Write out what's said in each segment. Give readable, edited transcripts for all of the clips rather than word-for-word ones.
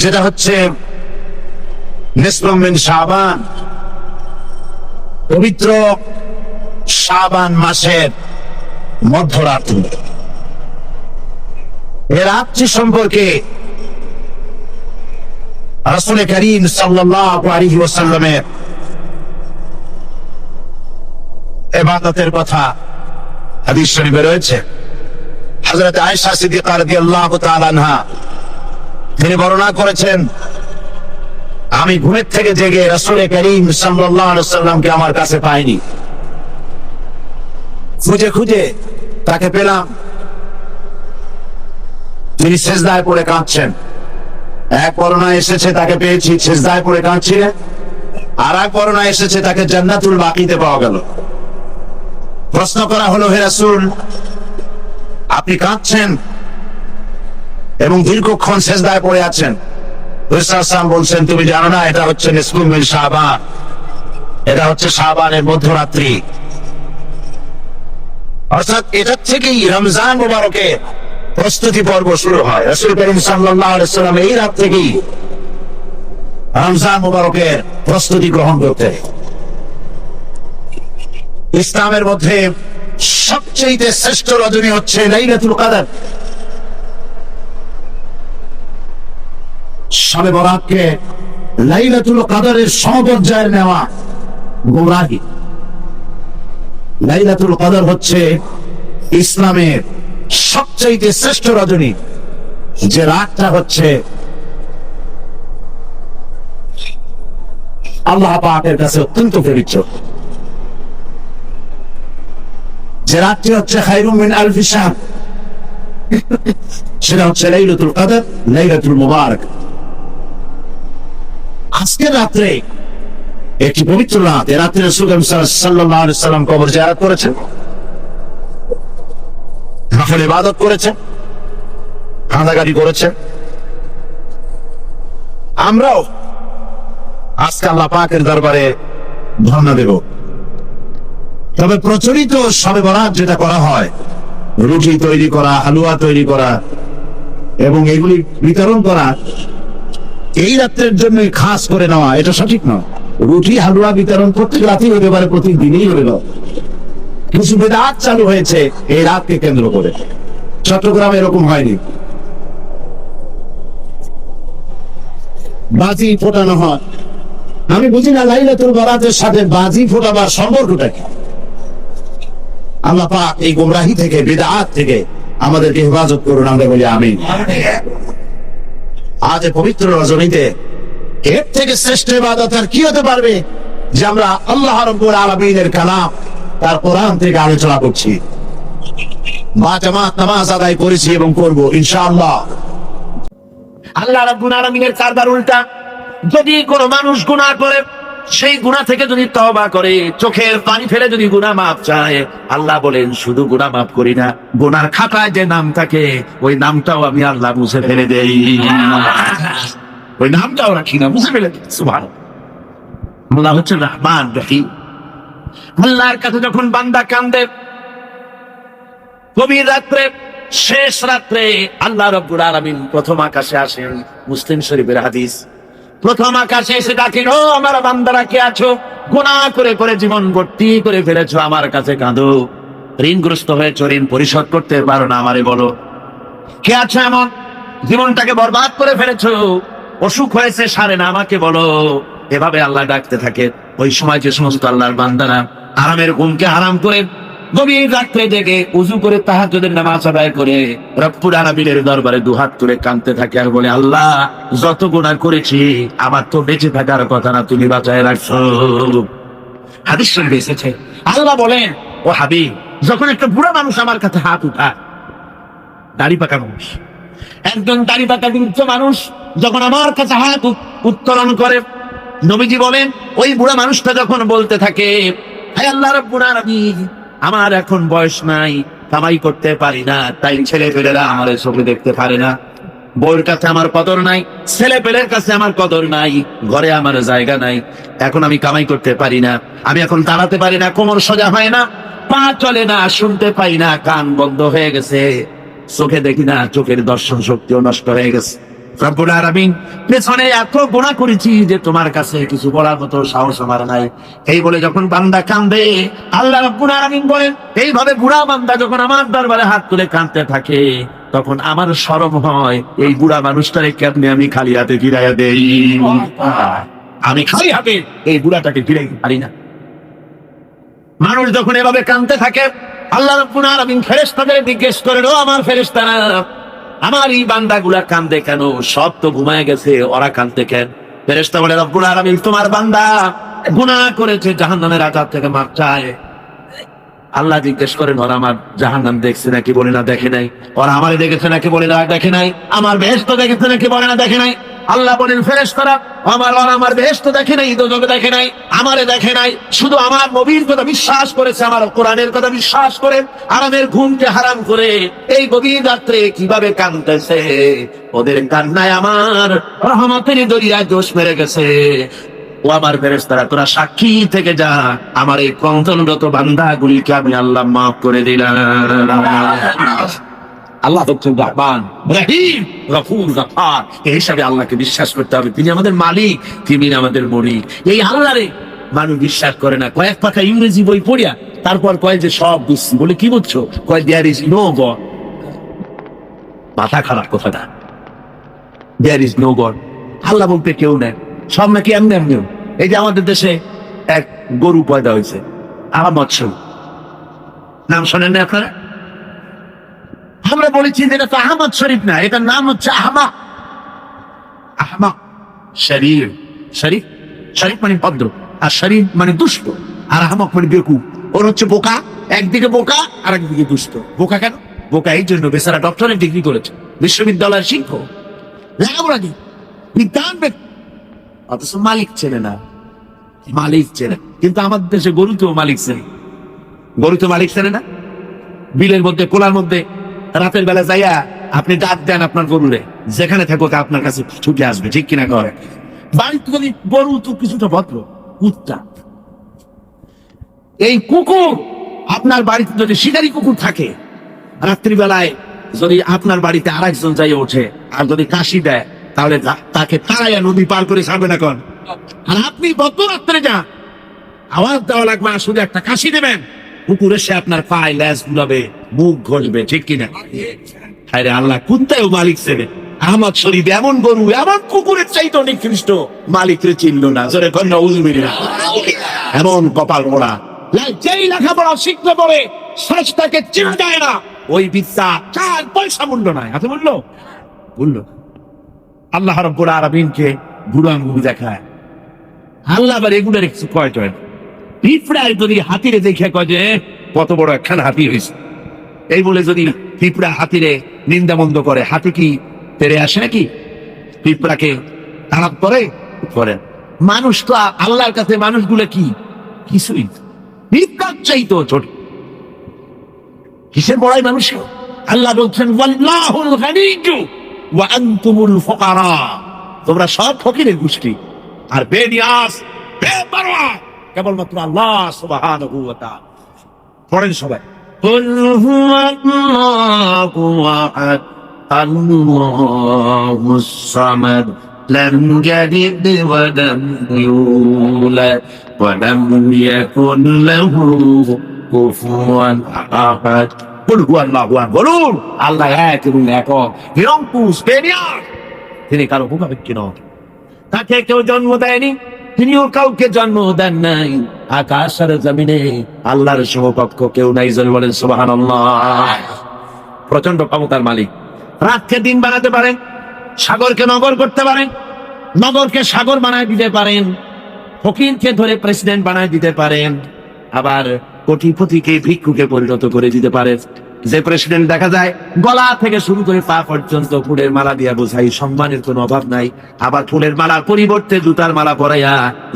যেটা হচ্ছে নিসফুম মিন শাবান, পবিত্র শাবান মাসের মধ্যরাত্রি। এ রাত্রি সম্পর্কে রাসূল করিম সাল্লাল্লাহু আলাইহি ওয়াসাল্লামের ইবাদতের কথা হাদিস শরীফে রয়েছে। হযরত আয়েশা সিদ্দিকা রাদিয়াল্লাহু তাআলা আনহা তিনি বর্ণনা করেছেন, আমি ঘুমের থেকে জেগে রাসূল করিম সাল্লাল্লাহু আলাইহি ওয়াসাল্লামকে আমার কাছে পাইনি। খুঁজে খুঁজে তাকে পেলাম, তিনি সিজদায় পড়ে কাঁদছেন। এক বর্ণনায় এসেছে তাকে পেয়েছি সিজদায় পড়ে কাঁদছিলেন, আর এক বর্ণনায় এসেছে তাকে জান্নাতুল বাকিতে পাওয়া গেল। প্রশ্ন করা হলো, হে রাসূল, আপনি কাঁদছেন এবং দীর্ঘক্ষণ সিজদায় পড়ে আছেন। রাসূল সাল্লাল্লাহু আলাইহি ওয়াসাল্লাম বলছেন, তুমি জানো না এটা হচ্ছে নিসফুম মিন শাবান, এটা হচ্ছে শাবানের মধ্যরাত্রি। অর্থাৎ এটা থেকেই রমজান মুবারকের প্রস্তুতি পর্ব শুরু হয়। রাসূল করিম সাল্লাল্লাহু আলাইহি ওয়াসাল্লাম এই রাত থেকেই রমজান মুবারকের প্রস্তুতি গ্রহণ করতে। ইসলামের মধ্যে সবচেয়ে শ্রেষ্ঠ রজনী হচ্ছে লাইলাতুল কদর। শবে বরাতকে লাইলাতুল কদরের সমপর্যায়ে নেওয়া গোমরাহি। লাইলাতুল কদর হচ্ছে ইসলামের সবচেয়ে শ্রেষ্ঠ রজনী, যে রাতটা হচ্ছে আল্লাহ পাকের কাছে অত্যন্ত পবিত্র, যে রাতটি হচ্ছে খায়রুম মিন আলফি শাহর, সেটা হচ্ছে লাইলাতুল কদর, লাইলাতুল মুবারক। আজকের রাত্রে একটি পবিত্র রাত। এ রাত্রে রাসূল সাল্লাল্লাহু আলাইহি ওয়াসাল্লাম কবর জিয়ারত করেছেন, নফল ইবাদত করেছেন, কাঁদাকাটি করেছেন। আমরাও আজকে আল্লাহ পাকের দরবারে ধন্যবাদ দেব। তবে প্রচলিত শবে বরাত যেটা করা হয়, রুটি তৈরি করা, হালুয়া তৈরি করা এবং এগুলি বিতরণ করা, এই রাত্রের জন্য খাস করে নেওয়া, এটা সঠিক নয়। রুটি হালুয়া বিতরণ প্রত্যেক রাতেই হতে পারে, প্রতিদিনই হতে পারে। কিছু বিদআত চালু হয়েছে এই রাতকে কেন্দ্র করে। চট্টগ্রামে এরকম হয়নি, বাজি ফোটানো হয়। আমি বুঝি না লাইলাতুল বরাতের সাথে বাজি ফোটাবার সম্পর্কটা কি। আল্লাহ পাক এই গোমরাহি থেকে, বিদআত থেকে আমাদেরকে হেফাজত করুন, আমরা বলি আমিন। আজ পবিত্র রজনীতে এর থেকে শ্রেষ্ঠ ইবাদত আর কি হতে পারবে, যে আমরা আল্লাহ রাব্বুল আলামিনের কালাম, তার কোরআন থেকে আলোচনা করছি, বা জামাত নামাজ আদায় করেছি এবং করব ইনশাআল্লাহ। আল্লাহ রাব্বুল আলামিনের কারবার উল্টা। যদি কোনো মানুষ গুনাহ করে, সেই গুনাহ থেকে যদি তওবা করে, চোখের পানি ফেলে যদি গুনাহ মাফ চায়, আল্লাহ বলেন শুধু গুনাহ মাফ করি না, গুনার খাতায় যে নাম থাকে ওই নামটাও আমি আল্লাহ মুছে ফেলে দেই। ওই নামটাও রাখি না, মুছে ফেলে দেই। সুবহানাল্লাহ। আল্লাহ হচ্ছে রহমান রহিম। আল্লাহর কাছে যখন বান্দা কান্দে, গভীর রাত্রে, শেষ রাত্রে আল্লাহ রাব্বুল আলামিন প্রথম আকাশে আসেন। মুসলিম শরীফের হাদিস। প্রথম আকাশে এসে ডাকেন, ও আমার বান্দারা কে আছো? গুনাহ করে করে জীবন ভর্তি করে ফেলেছো, আমার কাছে কাঁদো। ঋণগ্রস্ত হয়েছো, ঋণ পরিশোধ করতে পারো না, আমারে বলো। কে আছো এমন জীবনটাকে বরবাদ করে ফেলেছো, অসুখ হয়েছে সারে না, আমাকে বলো। এভাবে আল্লাহ ডাকতে থাকে। ওই সময় যে সমস্ত আল্লাহর বান্দারা আরামের ঘুমকে হারাম করে গভীর রাত্রে জেগে উযু করে তাহাজ্জুদের নামাজ আদায় করে রব্বুল আলামিনের দরবারে দুহাত তুলে কাঁদতে থাকে আর বলে, আল্লাহ যত গুনাহ করেছি আমার তো বেঁচে থাকার কথা না, তুমি বাঁচায় রাখছো। হাদিস শরীফে এসেছে, আল্লাহ বলেন, ও হাবিব, যখন একটা বুড়া মানুষ আমার কাছে হাত উঠায়, দাড়ি পাকা মানুষ, একজন দাড়ি পাকা বৃদ্ধ মানুষ যখন আমার কাছে হাত উত্তোলন করে, নবীজি বলেন ওই বুড়া মানুষটা যখন বলতে থাকে, হে আল্লাহ রাব্বুল আলামিন, আমার এখন বয়স নাই, কামাই করতে পারি না, তাই ছেলে পেলেরা আমার চোখে দেখতে পারে না, বউয়ের কাছে আমার কদর নাই, ছেলে পেলের কাছে আমার কদর নাই, ঘরে আমার জায়গা নাই, এখন আমি কামাই করতে পারি না, আমি এখন দাঁড়াতে পারি না, কোমর সোজা হয় না, পা চলে না, শুনতে পাই না, কান বন্ধ হয়ে গেছে, চোখে দেখি না, চোখের দর্শন শক্তিও নষ্ট হয়ে গেছে। রব্বুল আলামিন পেছনে এত গুনাহ করেছি যে তোমার কাছে কিছু বলার মতো সাহস আমার নাই। এই বলে যখন বান্দা কাঁদে, আল্লাহ রব্বুল আলামিন বলেন, এইভাবে বুড়া বান্দা যখন আমার দরবারে হাত তুলে কাঁদতে থাকে, তখন আমার শরম হয় এই বুড়া মানুষটারে কেমনে আমি খালি হাতে ফিরাইয়া দেই। আমি খালি হাতে এই বুড়াটাকে ফিরাইতে পারি না। মানুষ যখন এভাবে কাঁদতে থাকে, আল্লাহ রাব্বুল আলামিন ফেরেশতাদের জিজ্ঞেস করেন, ও আমার ফেরেশতারা, আমার এই বান্দাগুলা কাঁদে কেন? সব তো ঘুমায় গেছে, ওরা কাঁদতে কেন? ফেরেশতা বলে, রব্বুল আলামিন তোমার বান্দা গুনাহ করেছে, জাহান্নামের আযাব থেকে মাফ চায়। আল্লাহ জিজ্ঞেস করেন, ওরা আমার জাহান্নাম দেখছে নাকি? বলে না দেখে নাই। ওরা আমারে দেখেছে নাকি? বলে না দেখে নাই। আমার বেহেশত দেখেছে নাকি? বলে না দেখে নাই। আল্লাহ বলেন, ফেরেশতারা আমার বেহেশত দেখে নাই, দোজখ দেখে নাই, আমারে দেখে নাই, শুধু আমার নবীর কথা বিশ্বাস করেছে, আমার কোরআনের কথা বিশ্বাস করে আরামের ঘুমকে হারাম করে এই গভীর রাত্রে কিভাবে কাঁদতেছে, ওদের কান্নায় আমার রহমতের দরিয়ায় দোষ মেরে গেছে। ও আমার ফেরেশতারা, তোরা সাক্ষী থেকে যা, আমার এই কন্দনরত বান্দাগুলিকে আমি আল্লাহ মাফ করে দিলাম। আল্লাহ হচ্ছেন রহমান, রহিম, গফুর, গফফার। এই হিসাবে আল্লাহকে বিশ্বাস করতে হবে। তিনি আমাদের মালিক, তিনি আমাদের মালিক। এই আল্লাহরে মানুষ বিশ্বাস করে না। কয়েক পাতা ইংরেজি বই পড়িয়া তারপর কয় যে সব বুঝছি। বলে কি বুঝছো? কয় দেয়ার ইজ নো গড। মাথা খারাপ কথাটা। দেয়ার ইজ নো গড, আল্লাহ বলতে কেউ নেই। সব নাকি এমনি এমনি। এই যে আমাদের দেশে এক গরু পয়দা হয়েছে, আহমদ শরীফ, নাম শোনেন না আপনারা? আমরা বলেছি যে এটা তো আহমদ শরীফ না, এটার নাম হচ্ছে আহমাক। আহমাক শরীফ, শরীফ শরীফ মানে ভদ্র, আর শরীফ মানে দুষ্ট, আর আহমক মানে বেকুব। ওর হচ্ছে বোকা, একদিকে বোকা আর একদিকে দুষ্ট। বোকা কেন? বোকা এই জন্য বেচারা ডক্টরেট ডিগ্রি করেছে, বিশ্ববিদ্যালয়ের শিক্ষক, লেখাপড়া কি বিজ্ঞান, অথচ মালিক চেনে না। মালিক চেনে, কিন্তু আমাদের দেশে গরু তো মালিক চেনে। গরু তো মালিক চেনে না। বিলের মধ্যে, কোলার মধ্যে রাতের বেলা যাইয়া আপনি ডাক দেন আপনার গরুরে, যেখানে থাকো আপনার কাছে ছুটে আসবে, ঠিক কিনা করে? বাড়িতে যদি গরু তো কিছুটা ভদ্র, কুত্তা। এই কুকুর আপনার বাড়িতে যদি শিকারি কুকুর থাকে, রাত্রিবেলায় যদি আপনার বাড়িতে আরেকজন যাই ওঠে আর যদি কাশি দেয়, তাহলে তাকে তাড়াইয়া নদী পার করে ছাড়বে না কোন? আর আপনি বদ্ধ রাত্রে যান, আওয়াজ দেওয়া লাগবে, শুধু একটা কাশি দেবেন, কুকুর এসে আপনার পায়ে ল্যাজ গুলাবে, মুখ ঘষবে, ঠিক কিনা? আরে আল্লাহ কুত্তায়ও মালিক চেনে। আহমদ শরীফ এমন গরু, এমন কুকুরের চাইতে নিকৃষ্ট, মালিকরে চিনল না। জোরে কন্যা উজুবিল্লাহ। এমন কপাল মোড়া, যেই লেখাপড়া শিখতে পড়ে স্রষ্টাকে চিন্তায় না, ওই বিদ্যা 4 পয়সা মূল্য নাই। আছে মূল্য? মূল্য। আল্লাহ রাব্বুল আলামিনকে বুড়ো আঙ্গুল দেখায়। আল্লাহ আবার এগুলোর কিছু কয় টয়। পিঁপড়ায় যদি হাতিরে দেখে কয় যে কত বড় একখান হাতি হয়েছে, এই বলে যদি পিঁপড়া হাতিরে নিন্দা মন্দ করে, হাতি কি পেরে আসে নাকি? পিঁপড়াকে খারাপ করে। মানুষ তো আল্লাহর কাছে মানুষগুলো কি কিছুই, পিঁপড়ার চাইতো ছোট। কিসের বড়াই মানুষ? আল্লাহ বলছেন, ওয়াল্লাহুল গানিয়্যু ওয়া আনতুমুল ফুকারা। তোমরা সব ফকিরের গোষ্ঠী আর বেনিয়াস, বেপরোয়া কেবলমাত্র আল্লাহ সুবহানাহু ওয়া তাআলা। পড়েন সবাই, কুল হুয়াল্লাহু আহাদ, আল্লাহুস সামাদ, লাম ইয়ালিদ ওয়া লাম ইউলাদ ওয়া লাম ইয়াকুল লাহু কুফুয়ান আহাদ। কুল হুয়াল্লাহু আহাদ, বলুন আল্লাহ এক এবং একক, নিরঙ্কুশ, বেনিয়াস। তিনি কারো মুখাপেক্ষী নন, তাকে কেউ জন্ম দেয়নি, তিনিও কাউকে জন্ম দেন নাই। আকাশ আর জমিনে আল্লাহর সমকক্ষ কেউ নাই। জোরে বলেন সুবহানাল্লাহ। প্রচন্ড ক্ষমতার মালিক। রাতকে দিন বানাতে পারেন, সাগরকে নগর করতে পারেন, নগরকে সাগর বানায় দিতে পারেন, ফকিরকে ধরে প্রেসিডেন্ট বানায় দিতে পারেন, আবার কোটিপতিকে ভিক্ষুকে পরিণত করে দিতে পারেন। যে প্রেসিডেন্ট দেখা যায় গলা থেকে শুরু করে পা পর্যন্ত ফুলের মালা দিয়া বোঝাই, সম্মানের কোনো অভাব নাই। আবার ফুলের মালার পরিবর্তে জুতার মালা পরাইয়া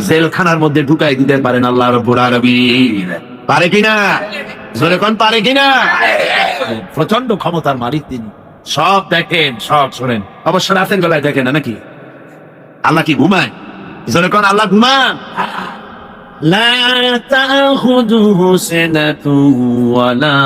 জেলখানার মধ্যে ঢুকাই দিতে পারেন আল্লাহ রাব্বুল আলামিন। পারে কিনা? জোরে কোন পারে কিনা? প্রচন্ড ক্ষমতার মালিক তিনি। সব দেখেন, সব শোনেন। অবশ্য রাতের বেলায় দেখেন না নাকি? আল্লাহ কি ঘুমায়? জোরে কোন আল্লাহ ঘুমান? লা তাখুযুহু সিনাতুন ওয়ালা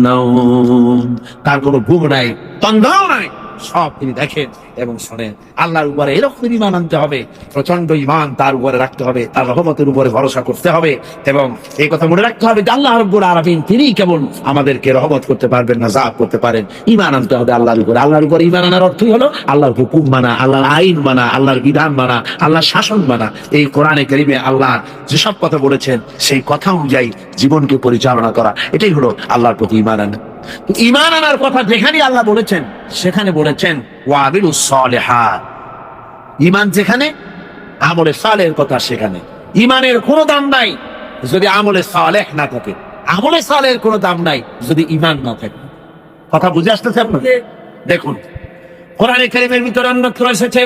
নাওম। তার কোনো ঘুম নাই, তন্দ্রাও নাই, সব তিনি দেখেন এবং শোনেন। আল্লাহর উপরে এরকম ঈমান আনতে হবে, প্রচন্ড ঈমান তার উপরে রাখতে হবে, তার রহমতের উপরে ভরসা করতে হবে এবং এই কথা মনে রাখতে হবে যে আল্লাহ রাব্বুল আলামিন তিনি কেবল আমাদেরকে রহমত করতে পারবেন না, যাব করতে পারেন। ঈমান আনতে হবে আল্লাহর উপরে। আল্লাহর উপরে ঈমান আনার অর্থই হলো আল্লাহর হুকুম মানা, আল্লাহর আইন মানা, আল্লাহর বিধান মানা, আল্লাহর শাসন মানা। এই কোরআনে কারীমে আল্লাহ যেসব কথা বলেছেন সেই কথা অনুযায়ী জীবনকে পরিচালনা করা, এটাই হলো আল্লাহর প্রতি ঈমান আনা। ঈমান আনার কথা যেখানে আল্লাহ বলেছেন সেখানে বলেছেন ওয়াবিলুস সালিহাত। ঈমান যেখানে, আমলে সালেহের কথা সেখানে। ঈমানের কোনো দাম নাই যদি আমলে সালেহ না থাকে, আমলে সালেহের কোনো দাম নাই যদি ঈমান না থাকে। কথা বুঝে আসতেছে আপনাদের? দেখুন কোরআনে কারীমের ভিতরে অন্যত্র এসেছে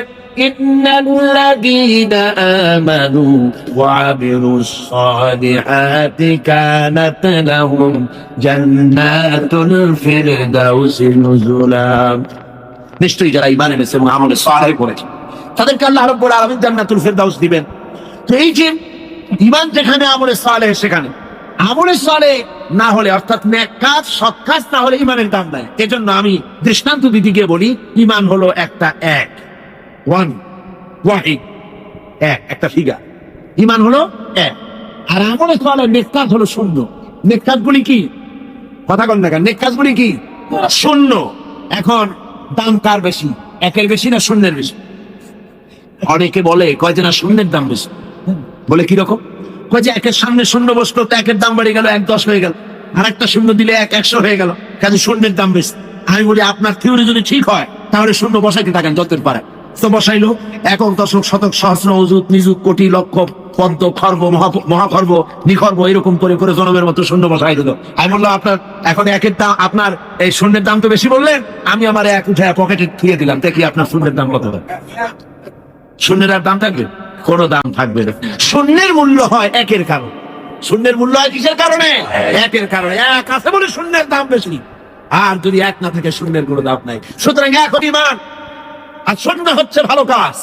ইন্নাল্লাযীনা আমানু ওয়া আমিলুস সালিহাতি কানাত লাহুম জান্নাতুল ফিরদাউসি নুজুলা। নিশ্চয়ই যারা ঈমান এনেছে এবং আমলে সালেহ করেছে তাদেরকে আল্লাহ রাব্বুল আলামিন জান্নাতুল ফিরদাউস দিবেন। তো এই যে ঈমান যেখানে, আমলে সালেহ সেখানে। আমলে সালেহ না হলে অর্থাৎ নেক কাজ, সৎ কাজ না হলে ঈমানের দাম নাই। এজন্য আমি দৃষ্টান্ত দিতে গিয়ে বলি ঈমান হলো একটা এক, ওয়াহিদ, একটা ফিগার। ঈমান হলো এক, আর আমলে সালেহ নেক কাজ হলো শূন্য। নেক কাজগুলি কি? কথা বল না কেন? নেক কাজগুলি কি? শূন্য। এখন দাম কার বেশি, একের বেশি না শূন্যের বেশি? অনেকে বলে কয় যে না শূন্যের দাম বেশি। বলে কিরকম? কয় যে একের সামনে শূন্য বসলো তো একের দাম বেড়ে গেল, 1 10 হয়ে গেল, আর একটা শূন্য দিলে 1 100 হয়ে গেল, কাজে শূন্যের দাম বেশি। আমি বলি আপনার থিওরি যদি ঠিক হয় তাহলে শূন্য বসাইতে থাকেন যতের পারে। তো বসাইলো একক দশক শতক সহস্র অযুত নিযুত কোটি লক্ষ পদ্ম খর্ব মহাখর্ব নিখর্ব এরকম করে করে জনমের মতো শূন্য বসাই দিল। আমি বললাম আপনার এখন একের দাম, আপনার এই শূন্যের দাম তো বেশি বললেন, আমি আমার এক উঠে পকেটে থুয়ে দিলাম, দেখি আপনার শূন্যের দাম কত হবে। শূন্যের আর দাম থাকবে? কোনো দাম থাকবে না। শূন্যের মূল্য হয় একের কারণে। শূন্যের মূল্য হয় কিসের কারণে? একের কারণে। এক আছে বলে শূন্যের দাম বেশি, আর যদি এক না থাকে শূন্যের কোনো দাম নাই। সুতরাং এখন ঈমান আর শূন্য হচ্ছে ভালো কাজ।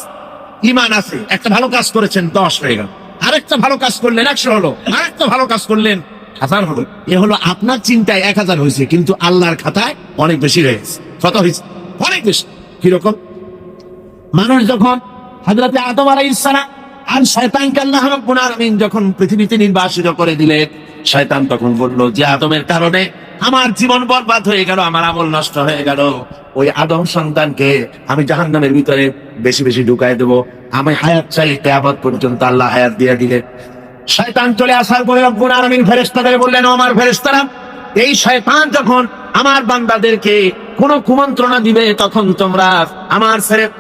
ঈমান আছে, একটা ভালো কাজ করেছেন 10 হয়ে গেল, আরেকটা ভালো কাজ করলেন 100 হলো, আরেকটা ভালো কাজ করলেন 1000 হলো। এ হলো আপনার চিন্তায় 1000 হয়েছে, কিন্তু আল্লাহর খাতায় অনেক বেশি হয়েছে। কত হয়েছে? অনেক বেশি। কিরকম? মানুষ যখন হযরত আদম আলাইহিস সালাম আর শয়তানকে আল্লাহ রাব্বুল আলামিন যখন পৃথিবীতে নির্বাসিত করে দিলেন, শয়তান তখন বলল যে আদমের কারণে আমার জীবন বরবাদ হয়ে গেল, আমার আমল নষ্ট হয়ে গেল। ওই আদম সন্তানকে আমি জাহান্নামের ভিতরে বেশি বেশি ঢুকাই দেবো, আমি হায়াত চাই কিয়ামত পর্যন্ত। আল্লাহ হায়াত দিয়ে দিলেন। শয়তান চলে আসার পরে রব্বুল আলামিন ফেরেশতাদের বললেন, আমার ফেরেশতারা, এই শয়তান যখন আমার বান্দাদেরকে কোনো কুমন্ত্রণা দিবে তখন তোমরা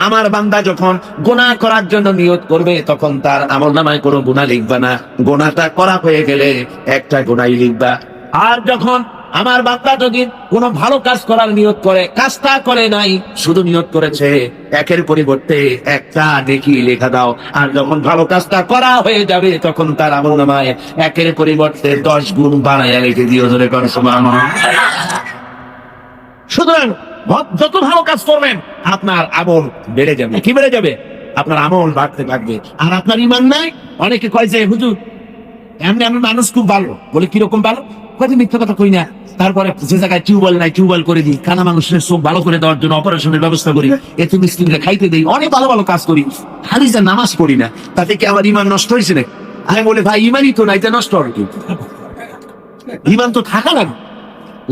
আমার বান্দা যখন গুনাহ করার জন্য নিয়ত করবে তখন তার আমলনামায় কোনো গুনাহ লিখবা না, গুনাহটা করা হয়ে গেলে একটা গুনাহই লিখবা। আর যখন আমার বান্দা যদি কোনো ভালো কাজ করার নিয়ত করে, কাজটা করে নাই, শুধু নিয়ত করেছে, একের পরিবর্তে একটা নেকি লেখা দাও। আর যখন ভালো কাজটা করা হয়ে যাবে তখন তার আমলনামায় একের পরিবর্তে 10 গুণ বাড়াইয়া লিখে দিও। জোরে করে সুবহানাল্লাহ। সুতরাং যত ভালো কাজ করবেন আপনার আমল বেড়ে যাবে। কি বেড়ে যাবে? আপনার আমল বাড়তে থাকবে। আর আপনার ঈমান নাই। অনেকে কয় যে হুজুর এমনি আমি মানুষ খুব ভালো। বলে কিরকম ভালো? কয়েকদিন মিথ্যা কথা কই না, তারপরে যে জায়গায় টিউবওয়েল নাই টিউবওয়েল করে দিই, কানা মানুষের চোখ ভালো করে দেওয়ার জন্য অপারেশনের ব্যবস্থা করি, এতে মিসকিনরা খাইতে দেই, অনেক ভালো ভালো কাজ করি, খালি যা নামাজ পড়ি না, তাতে কি আমার ঈমান নষ্ট হয়েছে না? আমি বলে ভাই ঈমানই তো নাই, এটা নষ্ট হবে কি? ঈমান তো থাকা লাগবে।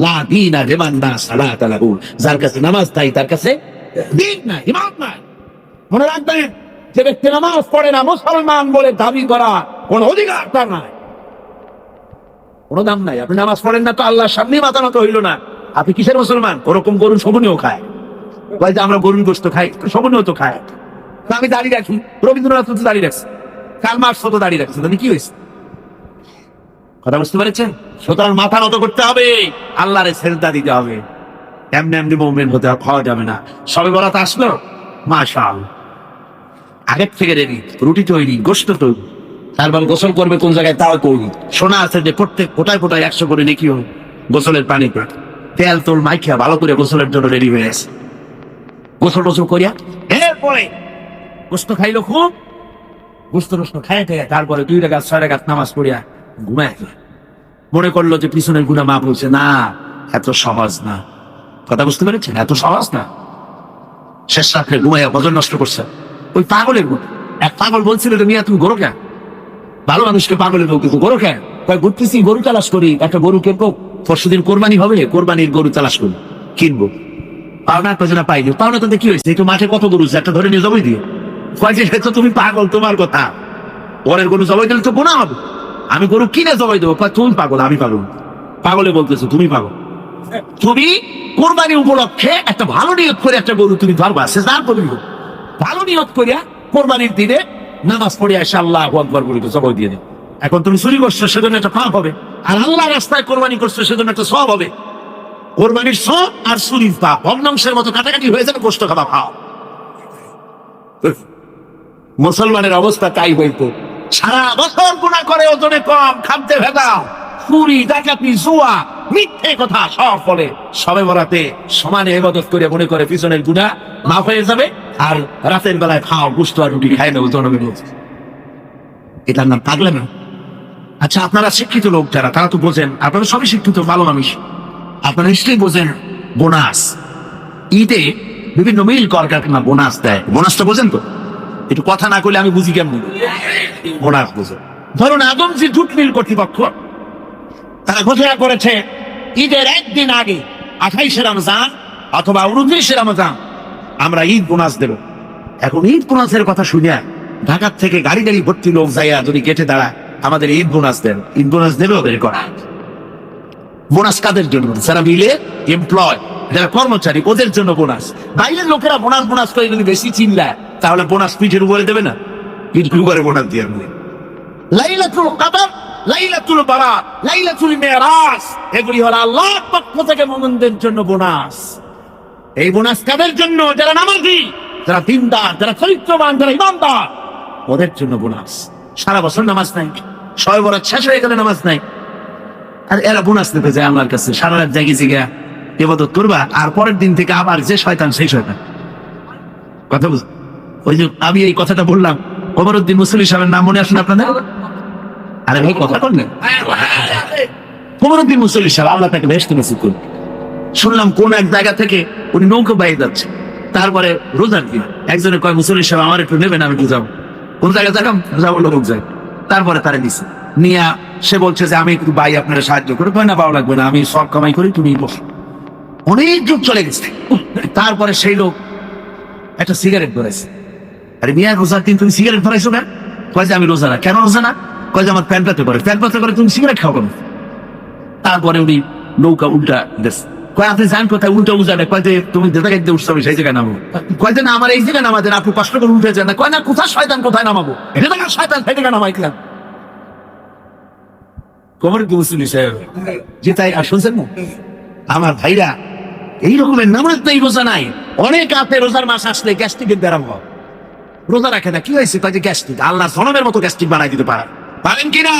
লা দীনা লিমান লা সালাতা লাহু, যার কাছে নামাজ নাই তার কাছে দ্বীন নাই, ঈমান নাই। মনে রাখবেন, যে ব্যক্তি নামাজ পড়ে না, মুসলমান বলে দাবি করা কোন অধিকার তার নাই, কোনো দাম নাই। আপনি নামাজ পড়েন না তো আল্লাহর সামনে মাথা নত হইল না, আপনি কিসের মুসলমান? ওরকম গরুর শগুনিও খায়, বলে যে আমরা গরুর গোশত খাই, শগুনিও তো খায়। আমি দাঁড়িয়ে রাখি, রবীন্দ্রনাথ তো দাঁড়িয়ে রাখছে, কার্ল মার্কস তো দাঁড়িয়ে রাখছে, তাহলে কি হয়েছে? কথা বুঝতে পেরেছেন? সুতরাং মাথা নত করতে হবে, আল্লাহরে সেজদা দিতে হবে। এমনি এমনি মুমিন হতে খাওয়া যাবে না। সবে বরাত আসলো, মাশাআল্লাহ, আগের থেকে রেডি, রুটি তৈরি, গোশত তৈরি, তারপর গোসল করবে কোন জায়গায় তাও তৈরি। শোনা আছে যে প্রত্যেক ফোটায় ফোটায় 100 করে নেকি হবে গোসলের পানি, তেল তোল মাইখা ভালো করে গোসলের জন্য রেডি হয়ে আছে। গোসল টোসল করিয়া এরপরে গোস্ত খাইলো, খুব গোস্ত টোস্ত খাই খাইয়া তারপরে 2 রাকাত 6 রাকাত নামাজ পড়িয়া ঘুমায়। মনে করলো যে পিছনের গুনাহ মাফ হয়েছে। না, এত সহজ না। কথা বুঝতে পেরেছেন? এত সহজ না। শেষ রাত্রে ঘুমাইয়া বজন নষ্ট করছে ওই পাগলের গুণ। এক পাগল বলছিল যে মিয়া তুমি গরু কেন, ভালো মানুষকে পাগলের লোক কিন্তু গরু কেন, ঘুরতেছি গরু তালাশ করি, একটা গরু কেনবো, পরশুদিন কোরবানি হবে, কোরবানির গরু তালাশ করি কিনবো। পাওনা কজনা পাইনি, পাওনা তাতে কি হয়েছে, একটু মাঠে কত গরু একটা ধরে নিয়ে জবাই দিয়ে কয় যে তো তুমি পাগল, তোমার কথা পরের গরু জবাই দিলে তো গোনা হবে, আমি গরু কিনে জবাই দেবো। কয় তুমি পাগল, আমি পাগল। পাগলে বলতেছো তুমি পাগল, তুমি কোরবানি উপলক্ষে একটা ভালো নিয়ত করে একটা গরু তুমি ধরবা, সে যার করবি ভালো নিয়ত করিয়া কোরবানির দিনে নামাজ পড়ে আসে আল্লাহু আকবার বলে জবাই দিয়ে দেয়। এখন তুমি চুরি করছো সেজন্য একটা পাপ হবে, আর আল্লাহ রাস্তায় কোরবানি করছো সেজন্য একটা সওয়াব হবে। কোরবানির সওয়াব আর চুরির পাপ ভগ্নাংশের মতো কাটাকাটি হয়ে যাবে, কষ্ট খাওয়া পাপ। মুসলমানের অবস্থা তাই হইতো, সারা বছর গুনাহ করে ওজনে কম, খাদ্যে ভেজাল, চুরি ডাকাতি জুয়া মিথ্যে কথা সব বলে, সবে বরাতে সমানে ইবাদত করে মনে করে পিছনের গুনাহ মাফ হয়ে যাবে, আর রাতের বেলায় খাও গোশত আর রুটি খায় না ওজনে বলছে, এটার নাম পাগলামি। আচ্ছা আপনারা শিক্ষিত লোক যারা, তারা তো বোঝেন, আপনারা সবই শিক্ষিত ভালো মানুষ, আপনারা নিশ্চয়ই বোঝেন বোনাস। ঈদে বিভিন্ন মিল কলকারখানা বোনাস দেয়, বোনাসটা বোঝেন তো? একটু কথা না করলে আমি বুঝি কেমন বোনাস বোঝে। ধরুন আদমজি জুট মিল কর্তৃপক্ষ তারা ঘোষণা করেছে ঈদের একদিন আগে 28শে রমজান অথবা 29শে রমজান আমরা ঈদ বোনাস দেব। এখন ঈদ বোনাসের কথা শুনিয়া ঢাকার থেকে গাড়ি গাড়ি ভর্তি লোক যাইয়া যদি গেটে দাঁড়ায় আমাদের ঈদ বোনাস দেন, ঈদ বোনাস দেবে ওদের করা। বোনাস কাদের জন্য? যারা মিলে এমপ্লয়, যারা কর্মচারী, ওদের জন্য বোনাস। বাইরের লোকেরা বোনাস বোনাস করে যদি বেশি চিল্লায় তাহলে বোনাস পিঠের উপরে দেবে না, পিঠের উপরে বোনাস দিয়ে দেবে। লাইলাতুল কদর, লাইলাতুল বারাত, লাইলাতুল মেরাজ, এগুলি হলো আল্লাহর পক্ষ থেকে মুমিনদের জন্য বোনাস। এই বোনাস কাদের জন্য? যারা নামাজি, যারা দিনদার, যারা চরিত্রবান, যারা ইমানদার, ওদের জন্য বোনাস। সারা বছর নামাজ নাই, শবে বরাত শেষ হয়ে গেলে নামাজ নাই, আর এরা বোনাস নিতে যায় আমার কাছে, সারা রাত জাগি জিগা ইবাদত করবা, আর পরের দিন থেকে আবার যে শয়তান সেই শয়তান। কথা বুঝ, ওই যে আমি এই কথাটা বললাম, ওমরউদ্দিন মুসলি সাহেবের নাম মনে আসেন আপনাদের? আরে ভাই কথা করলেন, ওমরউদ্দিন মুসলি সাহেব আল্লাহ তাকে বেহেশতে নসিব করুন। শুনলাম কোন এক জায়গা থেকে উনি নৌকা বাইয়ে যাচ্ছে, তারপরে রোজার দিন একজনে কয় মুসলি সাহেব আমার একটু নেবেন, আমি বুঝাবো কোন জায়গায় যাকাম যাবো লোক যায়। তারপরে তারা নিছে নিয়া সে বলছে যে আমি একটু ভাই আপনারা সাহায্য করে, কয় না পাওয়া লাগবে না, আমি সব কামাই করি, তুমি বসো। অনেক যুগ চলে গেছে, তারপরে সেই লোক একটা সিগারেট ধরেছে। আরে মিয়া রোজার দিন তুমি সিগারেট ধরাইছো না? কয় যে আমি রোজা না। কেন রোজা না? কয় যে আমার প্যান্ট পাতে করে। প্যান্ট পাতে করে তুমি সিগারেট খাও কেন? তারপরে উনি নৌকা উল্টা দেশ, কয় আপনি যান কোথায়? উল্টা উজানে। কয় যে তুমি যেটা খাইতে উঠছো আমি সেই জায়গায় নামো। কয় যে না আমার এই জায়গায় নামাতেন, আপনি কষ্ট করে উঠে যান না। কয় না কোথায় শয়তান, কোথায় নামাবো? এটা শয়তান সেই জায়গায় নামাইছিলাম। কোমর কি মুসলি সাহেব যে তাই আর শুনছেন না আমার ভাইরা, এই রকমের নামাজ নেই, রোজা নাই। অনেক আপনি রোজার মাস আসলে গ্যাস্ট্রিকের ব্যারাম হয়, রোজা রাখে না। কি হয়েছে? কয় যে গ্যাস্ট্রিক। আল্লাহ জনমের মতো গ্যাস্ট্রিক বানাই দিতে পারেন কিনা?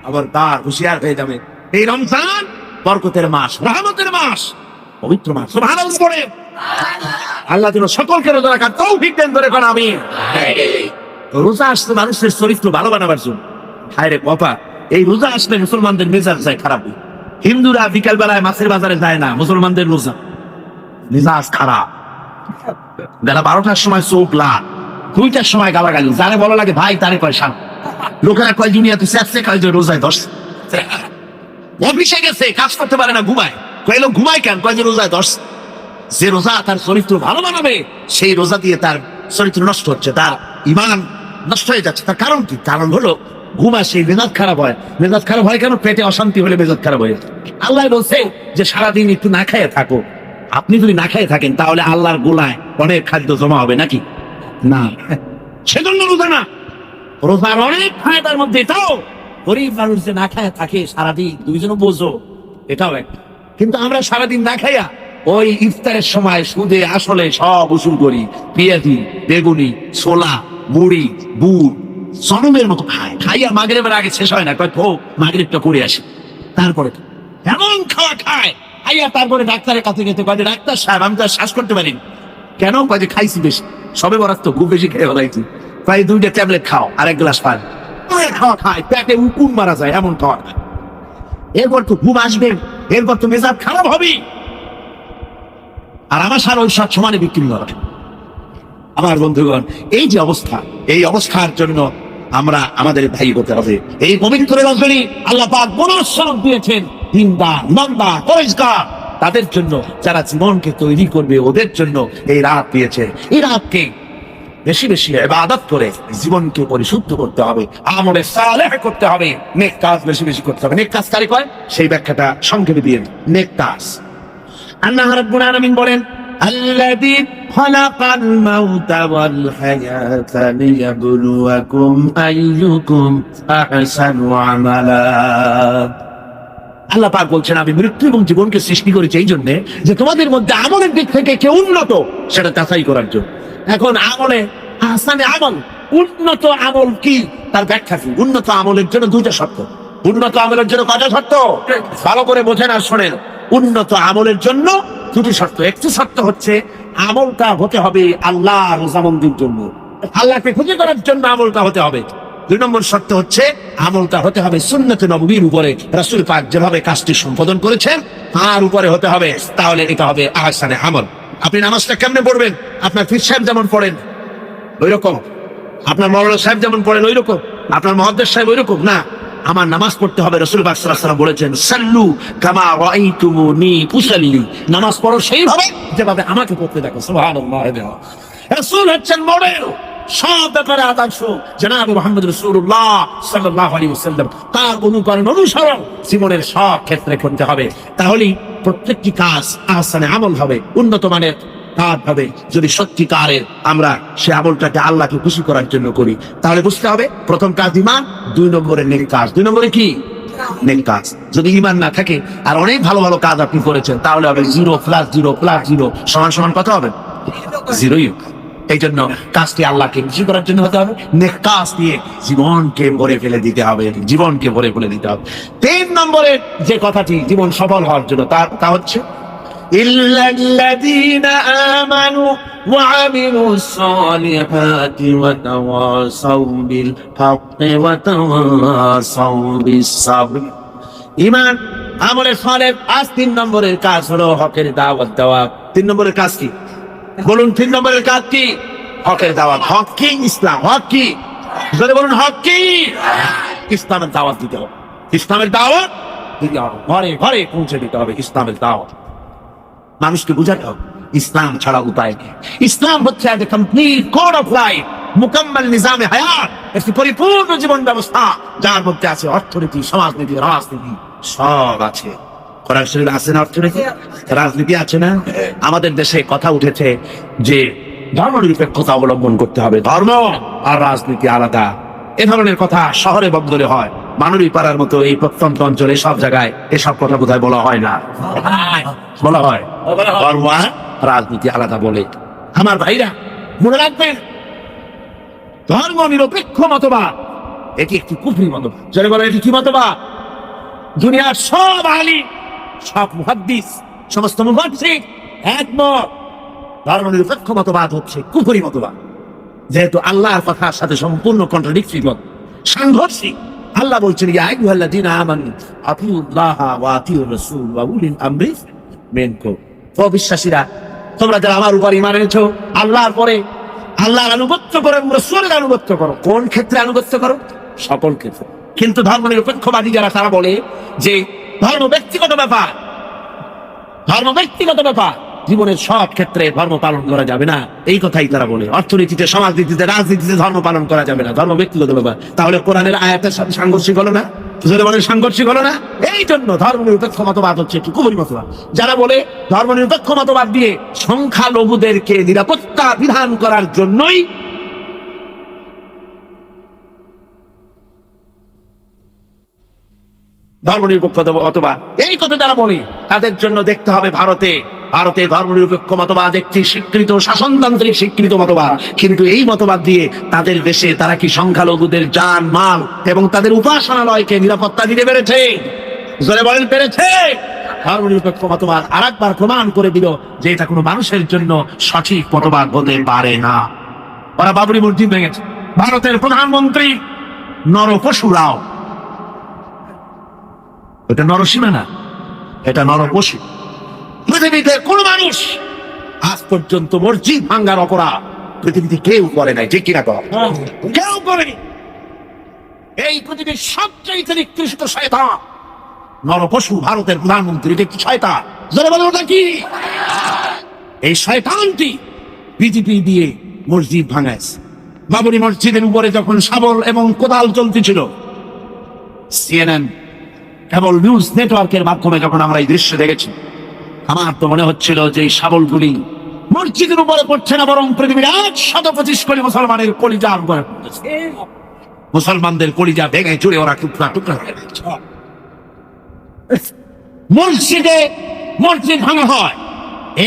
আবার তার হুঁশিয়ার হয়ে যাবে। এই রমজান বরকতের মাস, রহমতের মাস, পবিত্র মাস। সুবহানাল্লাহ পড়ে আল্লাহ যেন সকলকে রোজা রাখার তৌফিক দেন, ধরে কোন আমিন। রোজা আসছে মানুষের চরিত্র ভালো বানাবার জন্য। হায় রে বাবা, এই রোজা আসলে মুসলমানদের মেজাজ যায় খারাপ। হিন্দুরা বিকাল বেলায় মাছের বাজারে যায় না, মুসলমানদের রোজা মেজাজ খারাপ। বেলা 12টার সময় চোখ লাল, 2টার সময় গালাগালি, যারে বলা লাগে ভাই তারে কয় সান। লোকেরা কয় দুনিয়া তুই চেপছে, কয় যে রোজায় দশ। অফিসে গেছে কাজ করতে পারে না, ঘুমায়। কয় লোক ঘুমায় কেন? কয় যে রোজায় দশ। যে রোজা তার চরিত্র ভালো বানাবে, সেই রোজা দিয়ে তার চরিত্র নষ্ট হচ্ছে, তার ঈমান নষ্ট হয়ে যাচ্ছে। তার কারণ কি? কারণ হলো ঘুমায় সেই মেজাজ খারাপ হয়। মেজাজ খারাপ হয় কেন? পেটে অশান্তি হলে মেজাজ খারাপ হয়ে যায়। আল্লাহ বলছে যে সারাদিন একটু না খাইয়ে থাকো। আপনি যদি না খাইয়ে থাকেন তাহলে আল্লাহর গোলায় অনেক খাদ্য জমা হবে নাকি? না, সেজন্য রোজা না। রোজার অনেক ফায়দার মধ্যে এটাও, গরিব মানুষ যে না খাইয়া থাকে সারাদিন, দুইজনও বোঝো, এটাও একটা। কিন্তু আমরা সারাদিন না খাইয়া ওই ইফতারের সময় সুদে আসলে সব উসুল করি, পেঁয়াজি, বেগুনি, ছোলা, মুড়ি, গুড়, জনমের মতো খাইয়া মাগরিবের আগে শেষ হয় না। কয় ভোগ মাগরিবটা করে আসে, তারপরে এমন খাওয়া খায়। খাইয়া তারপরে ডাক্তারের কাছে গেছে, কয় যে ডাক্তার সাহেব আমি তো আর শ্বাস করতে পারিনি। কেন? কয় যে খাইছি বেশি, সবে বরাত তো খুব বেশি খেয়ে ফেলাইছি। প্রায় 2টা ট্যাবলেট খাও আর 1 গ্লাস পানি। খাওয়া খায়, পেটে উকুন মারা যায় এমন খাওয়া খায়। এরপর তো ঘুম আসবে, এরপর তো মেজাজ খারাপ হবে। আর আমার সার ওই সার সমানে বিক্রি করা। আমার বন্ধুগণ, এই যে অবস্থা, এই অবস্থার জন্য আমরা আমাদের ভাই হতে হবে। এই পবিত্র রজনী আল্লাহ পাক বনস্বরূপ দিয়েছেন দিনদার, ইমানদার, পরিষ্কার তাদের জন্য, যারা জীবনকে তৈরি করবে ওদের জন্য এই রাত দিয়েছে। এই রাতকে বেশি বেশি ইবাদত করে জীবনকে পরিশুদ্ধ করতে হবে, আমলে সালেহ করতে হবে, নেক কাজ বেশি বেশি করতে হবে। নেক কাজ কারে কয় সেই ব্যাখ্যাটা সংক্ষেপে দিয়ে নেক কাজ। আল্লাহ রাব্বুল আলামিন বলেন, الذي خلق الموت والحياة ليبلوكم أيكم أحسن عملا। আল্লাহ পাক বলছেন, আমি মৃত্যু এবং জীবনকে সৃষ্টি করেছি এই জন্য যে তোমাদের মধ্যে আমলের দিক থেকে কে উন্নত সেটা যাচাই করার জন্য। এখন আমলে আহসানে আমল, উন্নত আমল কি তার ব্যাখ্যা কি? উন্নত আমলের জন্য দুইটা শর্ত। উন্নত আমলের জন্য কয়টা শর্ত? ভালো করে বোঝেন আর শোনেন। উন্নত আমলের জন্য দুটি শর্ত। একটি শর্ত হচ্ছে আমলটা হতে হবে আল্লাহ রজামন্দির জন্য, আল্লাহকে খুশি করার জন্য আমলটা হতে হবে। দুই নম্বর শর্ত হচ্ছে আমলটা হতে হবে সুন্নতে নববীর উপরে, রাসূল পাক যেভাবে কাজটি সম্পাদন করেছেন তার উপরে হতে হবে, তাহলে এটা হবে আহসানে আমল। আপনি নামাজটা কেমনে পড়বেন? আপনার পীর সাহেব যেমন পড়েন ওই রকম, আপনার মাওলানা সাহেব যেমন পড়েন ওই রকম, আপনার মুহাদ্দিস সাহেব ওই রকম না। আমার নামাজ পড়তে হবে, রাসূল পাক সাল্লাল্লাহু আলাইহি ওয়াসাল্লাম বলেছেন, সাল্লু কামা রাআইতুমুনি উসাল্লি, নামাজ পড়ো সেইভাবে যেভাবে আমাকে পড়তে দেখো। সুবহানাল্লাহ। রাসূল হচ্ছেন মডেল, সব ব্যাপারে আদর্শ। জনাব মুহাম্মদ রাসূলুল্লাহ সাল্লাল্লাহু আলাইহি ওয়াসাল্লাম তার অনুকরণ অনুসরণ জীবনের সব ক্ষেত্রে করতে হবে, তাহলেই প্রত্যেকটি কাজ আহসানে আমল হবে, উন্নত মানের কাজ হবে। যদি সত্যিকারের আমরা সে আমলটাকে আল্লাহকে খুশি করার জন্য করি, তাহলে বুঝতে হবে প্রথম কাজ ঈমান, দুই নম্বরে নেক কাজ। দুই নম্বরে কি? নেক কাজ। যদি ঈমান না থাকে আর অনেক ভালো ভালো কাজ আপনি করেছেন, তাহলে হবে 0 + 0 + 0 সমান কত হবে? 0ই। এই জন্য কাজটি আল্লাহকে খুশি করার জন্য হতে হবে, নেক কাজ দিয়ে জীবনকে ভরে ফেলে দিতে হবে, জীবনকে ভরে ফেলে দিতে হবে। 3 নম্বরের যে কথাটি জীবন সফল হওয়ার জন্য তা হচ্ছে إلا الذين آمنوا وعملوا الصالحات وتواصوا بالحق وتواصوا بالصبر। ঈমান, আমলে সালেহ। আজ 3 নম্বরের কাজ হলো হকের দাওয়াত দেওয়া। 3 নম্বরের কাজ কি বলুন? 3 নম্বরের কাজ কি? হকের দাওয়াত। হক কি? ইসলাম। হক কি? যদি বলুন হক কি? ইসলামের দাওয়াত দিতে হবে। ইসলামের দাওয়াত দিতে হবে, ঘরে ঘরে পৌঁছে দিতে হবে ইসলামের দাওয়াত। মানুষকে বুঝাতে হবে ইসলাম ছাড়া উপায় নেই। ইসলাম হচ্ছে একটা কমপ্লিট কোড অফ লাইফ, মুকাম্মাল নিজামে হায়াত, একটি পরিপূর্ণ জীবন ব্যবস্থা যার মধ্যে আছে অর্থনীতি, সমাজনীতি, রাজনীতি, সব আছে। কোরআন শরীফে আছে না অর্থনীতি? রাজনীতি আছে না? আমাদের দেশে কথা উঠেছে যে ধর্মনিরপেক্ষতা অবলম্বন করতে হবে, ধর্ম আর রাজনীতি আলাদা। এ ধরনের কথা শহরে বন্দরে হয়, মানুরই পাড়ার মতো এই প্রত্যন্ত অঞ্চলে সব জায়গায় এসব কথা বোধহয় বলা হয় না। বলা হয় ধর্ম আর রাজনীতি আলাদা বলে। আমার ভাইরা মনে রাখবেন, ধর্ম নিরপেক্ষ মতবাদ এটি একটি কুফরি মতবাদ। যারা বলে এটি কি মতবাদ? দুনিয়ার সব আলিম, সব মুহাদ্দিস, সমস্ত মুফাসসির একমত, ধর্ম নিরপেক্ষ মতবাদ হচ্ছে কুফরি মতবাদ। যেহেতু আল্লাহর কথার সাথে সম্পূর্ণ কন্ট্রাডিক্টরি, সাংঘর্ষিক। আল্লাহ বলছেন, ইয়া আইয়ুহাল্লাযীনা আমানু আতিউল্লাহা ওয়া আতিউর রাসূল ওয়া উলিল আমরি মিনকুম। ও বিশ্বাসীরা, তোমরা যারা আমার উপর ঈমান এনেছো, আল্লাহর পরে আল্লাহর আনুগত্য করো, রাসূলের আনুগত্য করো। কোন ক্ষেত্রে আনুগত্য করো? সকল ক্ষেত্রে। কিন্তু ধর্ম নিরপেক্ষবাদী যারা, তারা বলে যে ধর্ম ব্যক্তিগত ব্যাপার, ধর্ম ব্যক্তিগত ব্যাপার, জীবনের সব ক্ষেত্রে ধর্ম পালন করা যাবে না, এই কথাই তারা বলে। অর্থনীতিতে, সমাজনীতিতে, রাজনীতিতে ধর্ম পালন করা যাবে না, ধর্ম ব্যক্তিগত ব্যাপার। তাহলে কোরআনের আয়াতের সাথে সাংঘর্ষিক হলো না? সাংঘর্ষিক হলো না? এই জন্য ধর্ম নিরপেক্ষ মতবাদ হচ্ছে একটি কুফরি মতবাদ। যারা বলে ধর্ম নিরপেক্ষ মতবাদ দিয়ে সংখ্যালঘুদেরকে নিরাপত্তা বিধান করার জন্যই ধর্ম নিরপেক্ষ মতবাদ, এই কথা যারা বলে তাদের জন্য দেখতে হবে ভারতে ধর্ম নিরপেক্ষ মতবাদ একটি স্বীকৃত শাসনতান্ত্রিক স্বীকৃত মতবাদ। কিন্তু এই মতবাদ দিয়ে তাদের দেশে তারা কি সংখ্যালঘুদের জান মাল এবং তাদের উপাসনালয়কে নিরাপত্তা দিতে পেরেছে? জোরে বলেন, পেরেছে? ধর্ম নিরপেক্ষ মতবাদ আরেকবার প্রমাণ করে দিল যে এটা কোনো মানুষের জন্য সঠিক মতবাদ হতে পারে না। ওরা বাবরি মসজিদ ভেঙেছে, ভারতের প্রধানমন্ত্রী নরপশুরাও, এটা নরসীমা না, এটা নরপশু। পৃথিবীতে কোন মানুষ আজ পর্যন্ত মসজিদ ভাঙ্গার অপরাধ পৃথিবীতে কেউ করে নাই, ঠিক কিনা কর? কেউ করেনি। এই পৃথিবীর সবচেয়ে নিকৃষ্ট শয়তান নরপশু ভারতের প্রধানমন্ত্রী, এটা কি শয়তান? জোরে বলো ওটা কি? এই শয়তানটি বিজেপি দিয়ে মসজিদ ভাঙাইছে। বাবরি মসজিদের উপরে যখন শাবল এবং কোদাল চলতেছিল, সিএনএন কেবল নিউজ নেটওয়ার্কের মাধ্যমে যখন আমরা এই দৃশ্য দেখেছি, আমার তো মনে হচ্ছিল যে এই শাবলগুলি মসজিদের উপরে পড়ছে না, বরং পৃথিবীর 125 কোটি মুসলমানের কলিজার উপরে পড়তেছে। মুসলমানদের কলিজা ভেঙে চুরে ওরা টুকরা টুকরা হয়ে গেছে। মসজিদে মসজিদ ভাঙা হয়,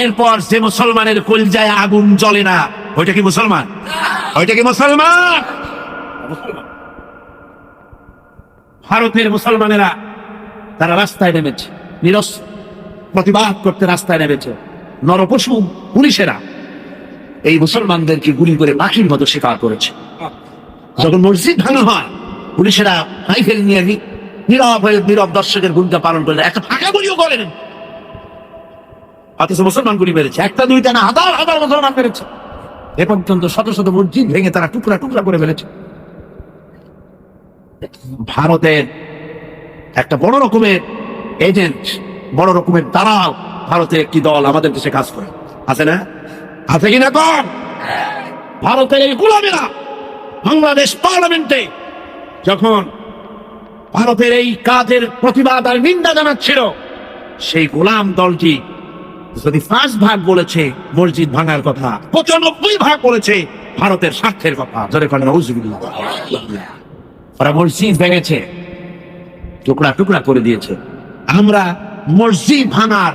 এরপর যে মুসলমানের কলিজায় আগুন জ্বলে না, ওইটা কি মুসলমান? ওইটা কি মুসলমান? ভারতের মুসলমানেরা তারা রাস্তায় নেমেছে, নিরস প্রতিবাদ করতে রাস্তায় নেমেছে। নরপশু পুলিশেরা এই মুসলমানদেরকে গুলি করে পাখির মতো শিকার করেছে। যখন মসজিদ ভাঙা হয়, পুলিশেরা রাইফেল নিয়ে নীরব হয়ে নীরব দর্শকের ভূমিকা পালন করে একটা ফাঁকা গুলিও করেন, অথচ মুসলমান গুলি মেরেছে। একটা দুইটা না, হাজার হাজার মুসলমান মেরেছে। এ পর্যন্ত শত শত মসজিদ ভেঙে তারা টুকরা টুকরা করে ফেলেছে। ভারতের একটা বড় রকমের এজেন্ট, বড় রকমের দালাল ভারতের একটি দল আমাদের দেশে কাজ করে, আছে না? আছে কিনা কম? ভারতের এই গোলামেরা বাংলাদেশ পার্লামেন্টে যখন ভারতের এই কাজের প্রতিবাদ আর নিন্দা জানাচ্ছিল, সেই গোলাম দলটি যদি 5 ভাগ বলেছে মসজিদ ভাঙার কথা, 95 ভাগ বলেছে ভারতের স্বার্থের কথা। যাদের কারণে ওরা মসজিদ ভেঙেছে, টুকরা টুকরা করে দিয়েছে। আমরা মসজিদ ভাঙার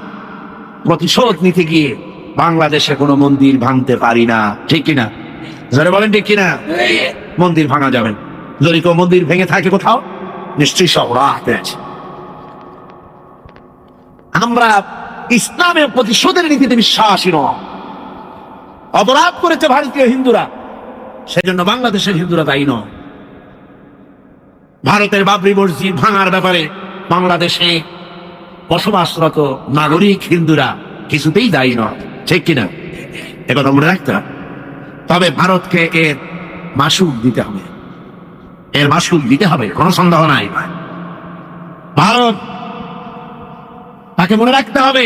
প্রতিশোধ নিতে গিয়ে বাংলাদেশে কোনো মন্দির ভাঙতে পারি না, ঠিক কিনা? যারা বলেন ঠিক কিনা? মন্দির ভাঙা যাবে না। যদি কেউ মন্দির ভেঙে থাকে কোথাও, নিশ্চয়ই সব রাত আছে। আমরা ইসলামের প্রতিশোধের নীতিতে বিশ্বাসী নয়। অপরাধ করেছে ভারতীয় হিন্দুরা, সেজন্য বাংলাদেশের হিন্দুরা দায়ী নয়। ভারতের বাবরি মসজিদ ভাঙার ব্যাপারে বাংলাদেশে বসবাসরত নাগরিক হিন্দুরা কিছুতেই দায়ী নয়, ঠিক কিনা? একথা মনে রাখতে হবে। তবে ভারতকে এর মাসুল দিতে হবে, এর মাসুল দিতে হবে, কোনো সন্দেহ নাই। ভারত তাকে মনে রাখতে হবে,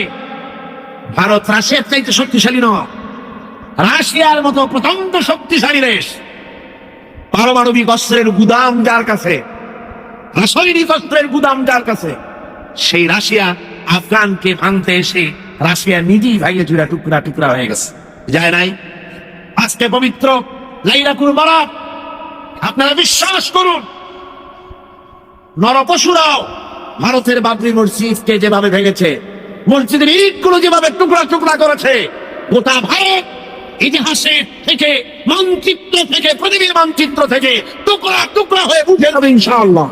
ভারত রাশিয়ার চাইতে শক্তিশালী নয়। রাশিয়ার মতো প্রচন্ড শক্তিশালী দেশ, পারমাণবিক অস্ত্রের গুদাম যার কাছে, রাসায়নিক অস্ত্রের গুদাম যার কাছে, সেই রাশিয়া আফগানকে ভাঙতে এসে রাশিয়া নিজেই ভাইয়ে চুরা টুকরা টুকরা হয়ে গেছে, যায় নাই? আজকে পবিত্র লাইলাতুল বারাত, আপনারা বিশ্বাস করুন, নরপশুরাও ভারতের বাবরি মসজিদকে যেভাবে ভেঙেছে, মসজিদের ইটগুলো যেভাবে টুকরা টুকরা করেছে, গোটা ভারত ইতিহাসে থেকে, মানচিত্র থেকে, পৃথিবীর মানচিত্র থেকে টুকরা টুকরা হয়ে উঠে যাবে ইনশাআল্লাহ।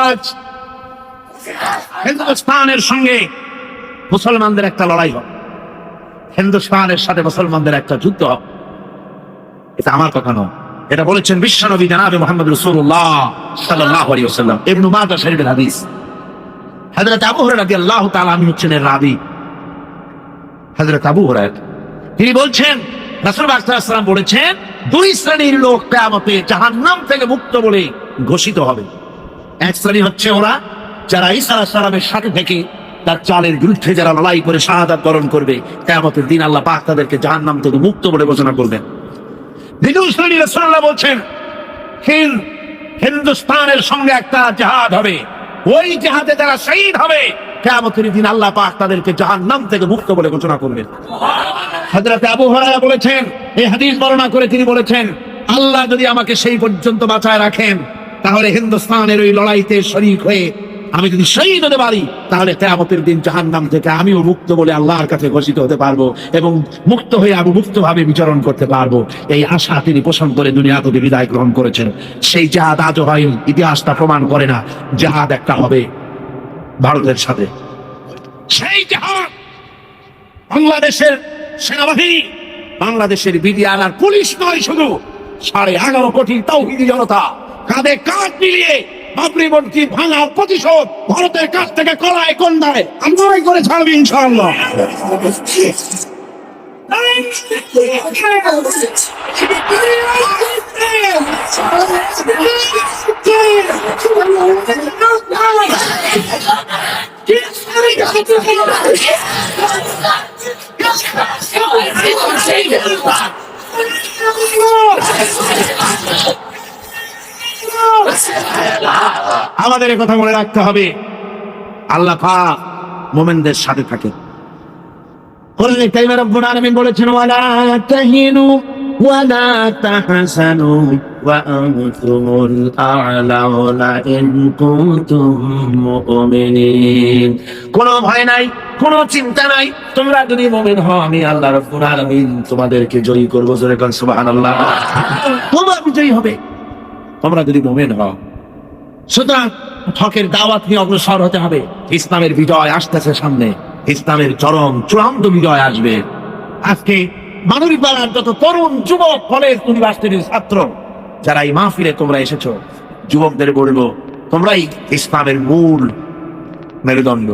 আজ হিন্দুস্তানের সঙ্গে মুসলমানদের একটা লড়াই হবে, হিন্দুস্তানের সাথে মুসলমানদের একটা যুদ্ধ হবে। এটা আমার কথা নয়, এটা বলেছেন বিশ্বনবী জনাবে মুহাম্মদ রাসূলুল্লাহ সাল্লাল্লাহু আলাইহি ওয়াসাল্লাম। ইবনে মাজাহ শরীফের হাদিস। হযরত আবু হুরায়রা রাদিয়াল্লাহু তাআলা আনহু হচ্ছেন রাবী। হযরত আবু হুরায়রা তিনি বলছেন, রাসূল সাল্লাল্লাহু আলাইহি ওয়াসাল্লাম বলেছেন, 2 শ্রেণীর লোক কিয়ামতে জাহান্নাম থেকে মুক্ত বলে ঘোষিত হবে। এক শ্রেণী হচ্ছে ওরা যারা ঈসা আলাইহিস সালামের সাথে থেকে তার চালের বিরুদ্ধে যারা লড়াই করে শাহাদাত বরণ করবে, কিয়ামতের দিন আল্লাহ পাক তাদেরকে জাহান্নাম থেকে মুক্ত বলে ঘোষণা করবেন। দ্বিতীয় শ্রেণী রাসূলুল্লাহ বলছেন, হিন্দুস্তানের সঙ্গে একটা জিহাদ হবে, ওই জিহাদে যারা শহীদ হবে, কিয়ামতের দিন আল্লাহ পাক তাদেরকে জাহান্নাম থেকে মুক্ত বলে ঘোষণা করবেন। হযরত আবু হুরায়রা বলেছেন, এই হাদিস বর্ণনা করে তিনি বলেছেন, আল্লাহ যদি আমাকে সেই পর্যন্ত বাঁচায় রাখেন, তাহলে হিন্দুস্তানের ওই লড়াইতে শরীক হয়ে আমি যদি শহীদ হতে পারি, তাহলে কিয়ামতের দিন জাহান্নাম থেকে আমিও মুক্ত বলে আল্লাহর কাছে ঘোষিত হতে পারবো এবং মুক্ত হয়ে আমি মুক্তভাবে বিচরণ করতে পারবো। এই আশা তিনি পোষণ করে দুনিয়া থেকে বিদায় গ্রহণ করেছেন। সেই জিহাদ আজও হয়নি, ইতিহাসটা প্রমাণ করে না। জিহাদ একটা হবে ভারতের সাথে, সেই জিহাদ বাংলাদেশের সেনাবাহিনী, বাংলাদেশের বিডিআর আর পুলিশ নয়, শুধু 11.5 কোটি তাওহীদি জনতা কাঁধে কাঁধ মিলিয়ে বাবরি ভাঙার প্রতিশোধ ভারতের কাছ থেকে কড়াই কন্যায় আমরাই করে ছাড়বি ইনশাআল্লাহ। আমাদের এই কথা মনে রাখতে হবে, আল্লাহ পাক মুমিনদের সাথে থাকে। কোরআনে কারীমে রব্বুল আলামিন বলেছেন, ওয়ালা তাহিনু ওয়ালা তাহসানু ওয়া আনতুমুল আ'লাউনা ইন কুনতুম মুমিনিন। কোনো ভয় নাই, কোনো চিন্তা নাই, তোমরা যদি মুমিন হও আমি আল্লাহ রব্বুল আলামিন তোমাদেরকে জয়ী করব। জোরে বলেন সুবহানাল্লাহ। তোমরা বিজয়ী হবে তোমরা যদি মুমিন হও। সুতরাং হকের দাওয়াত নিয়ে অগ্রসর হতে হবে। ইসলামের বিজয় আসতেছে সামনে, ইসলামের চূড়ান্ত বিজয় আসবে। আজকে মানবীপাড়ার যত তরুণ যুবক, কলেজ ইউনিভার্সিটির ছাত্র যারা এই মাহফিলে তোমরা এসেছো, যুবকদের বলবো তোমরাই ইসলামের মূল মেরুদণ্ড।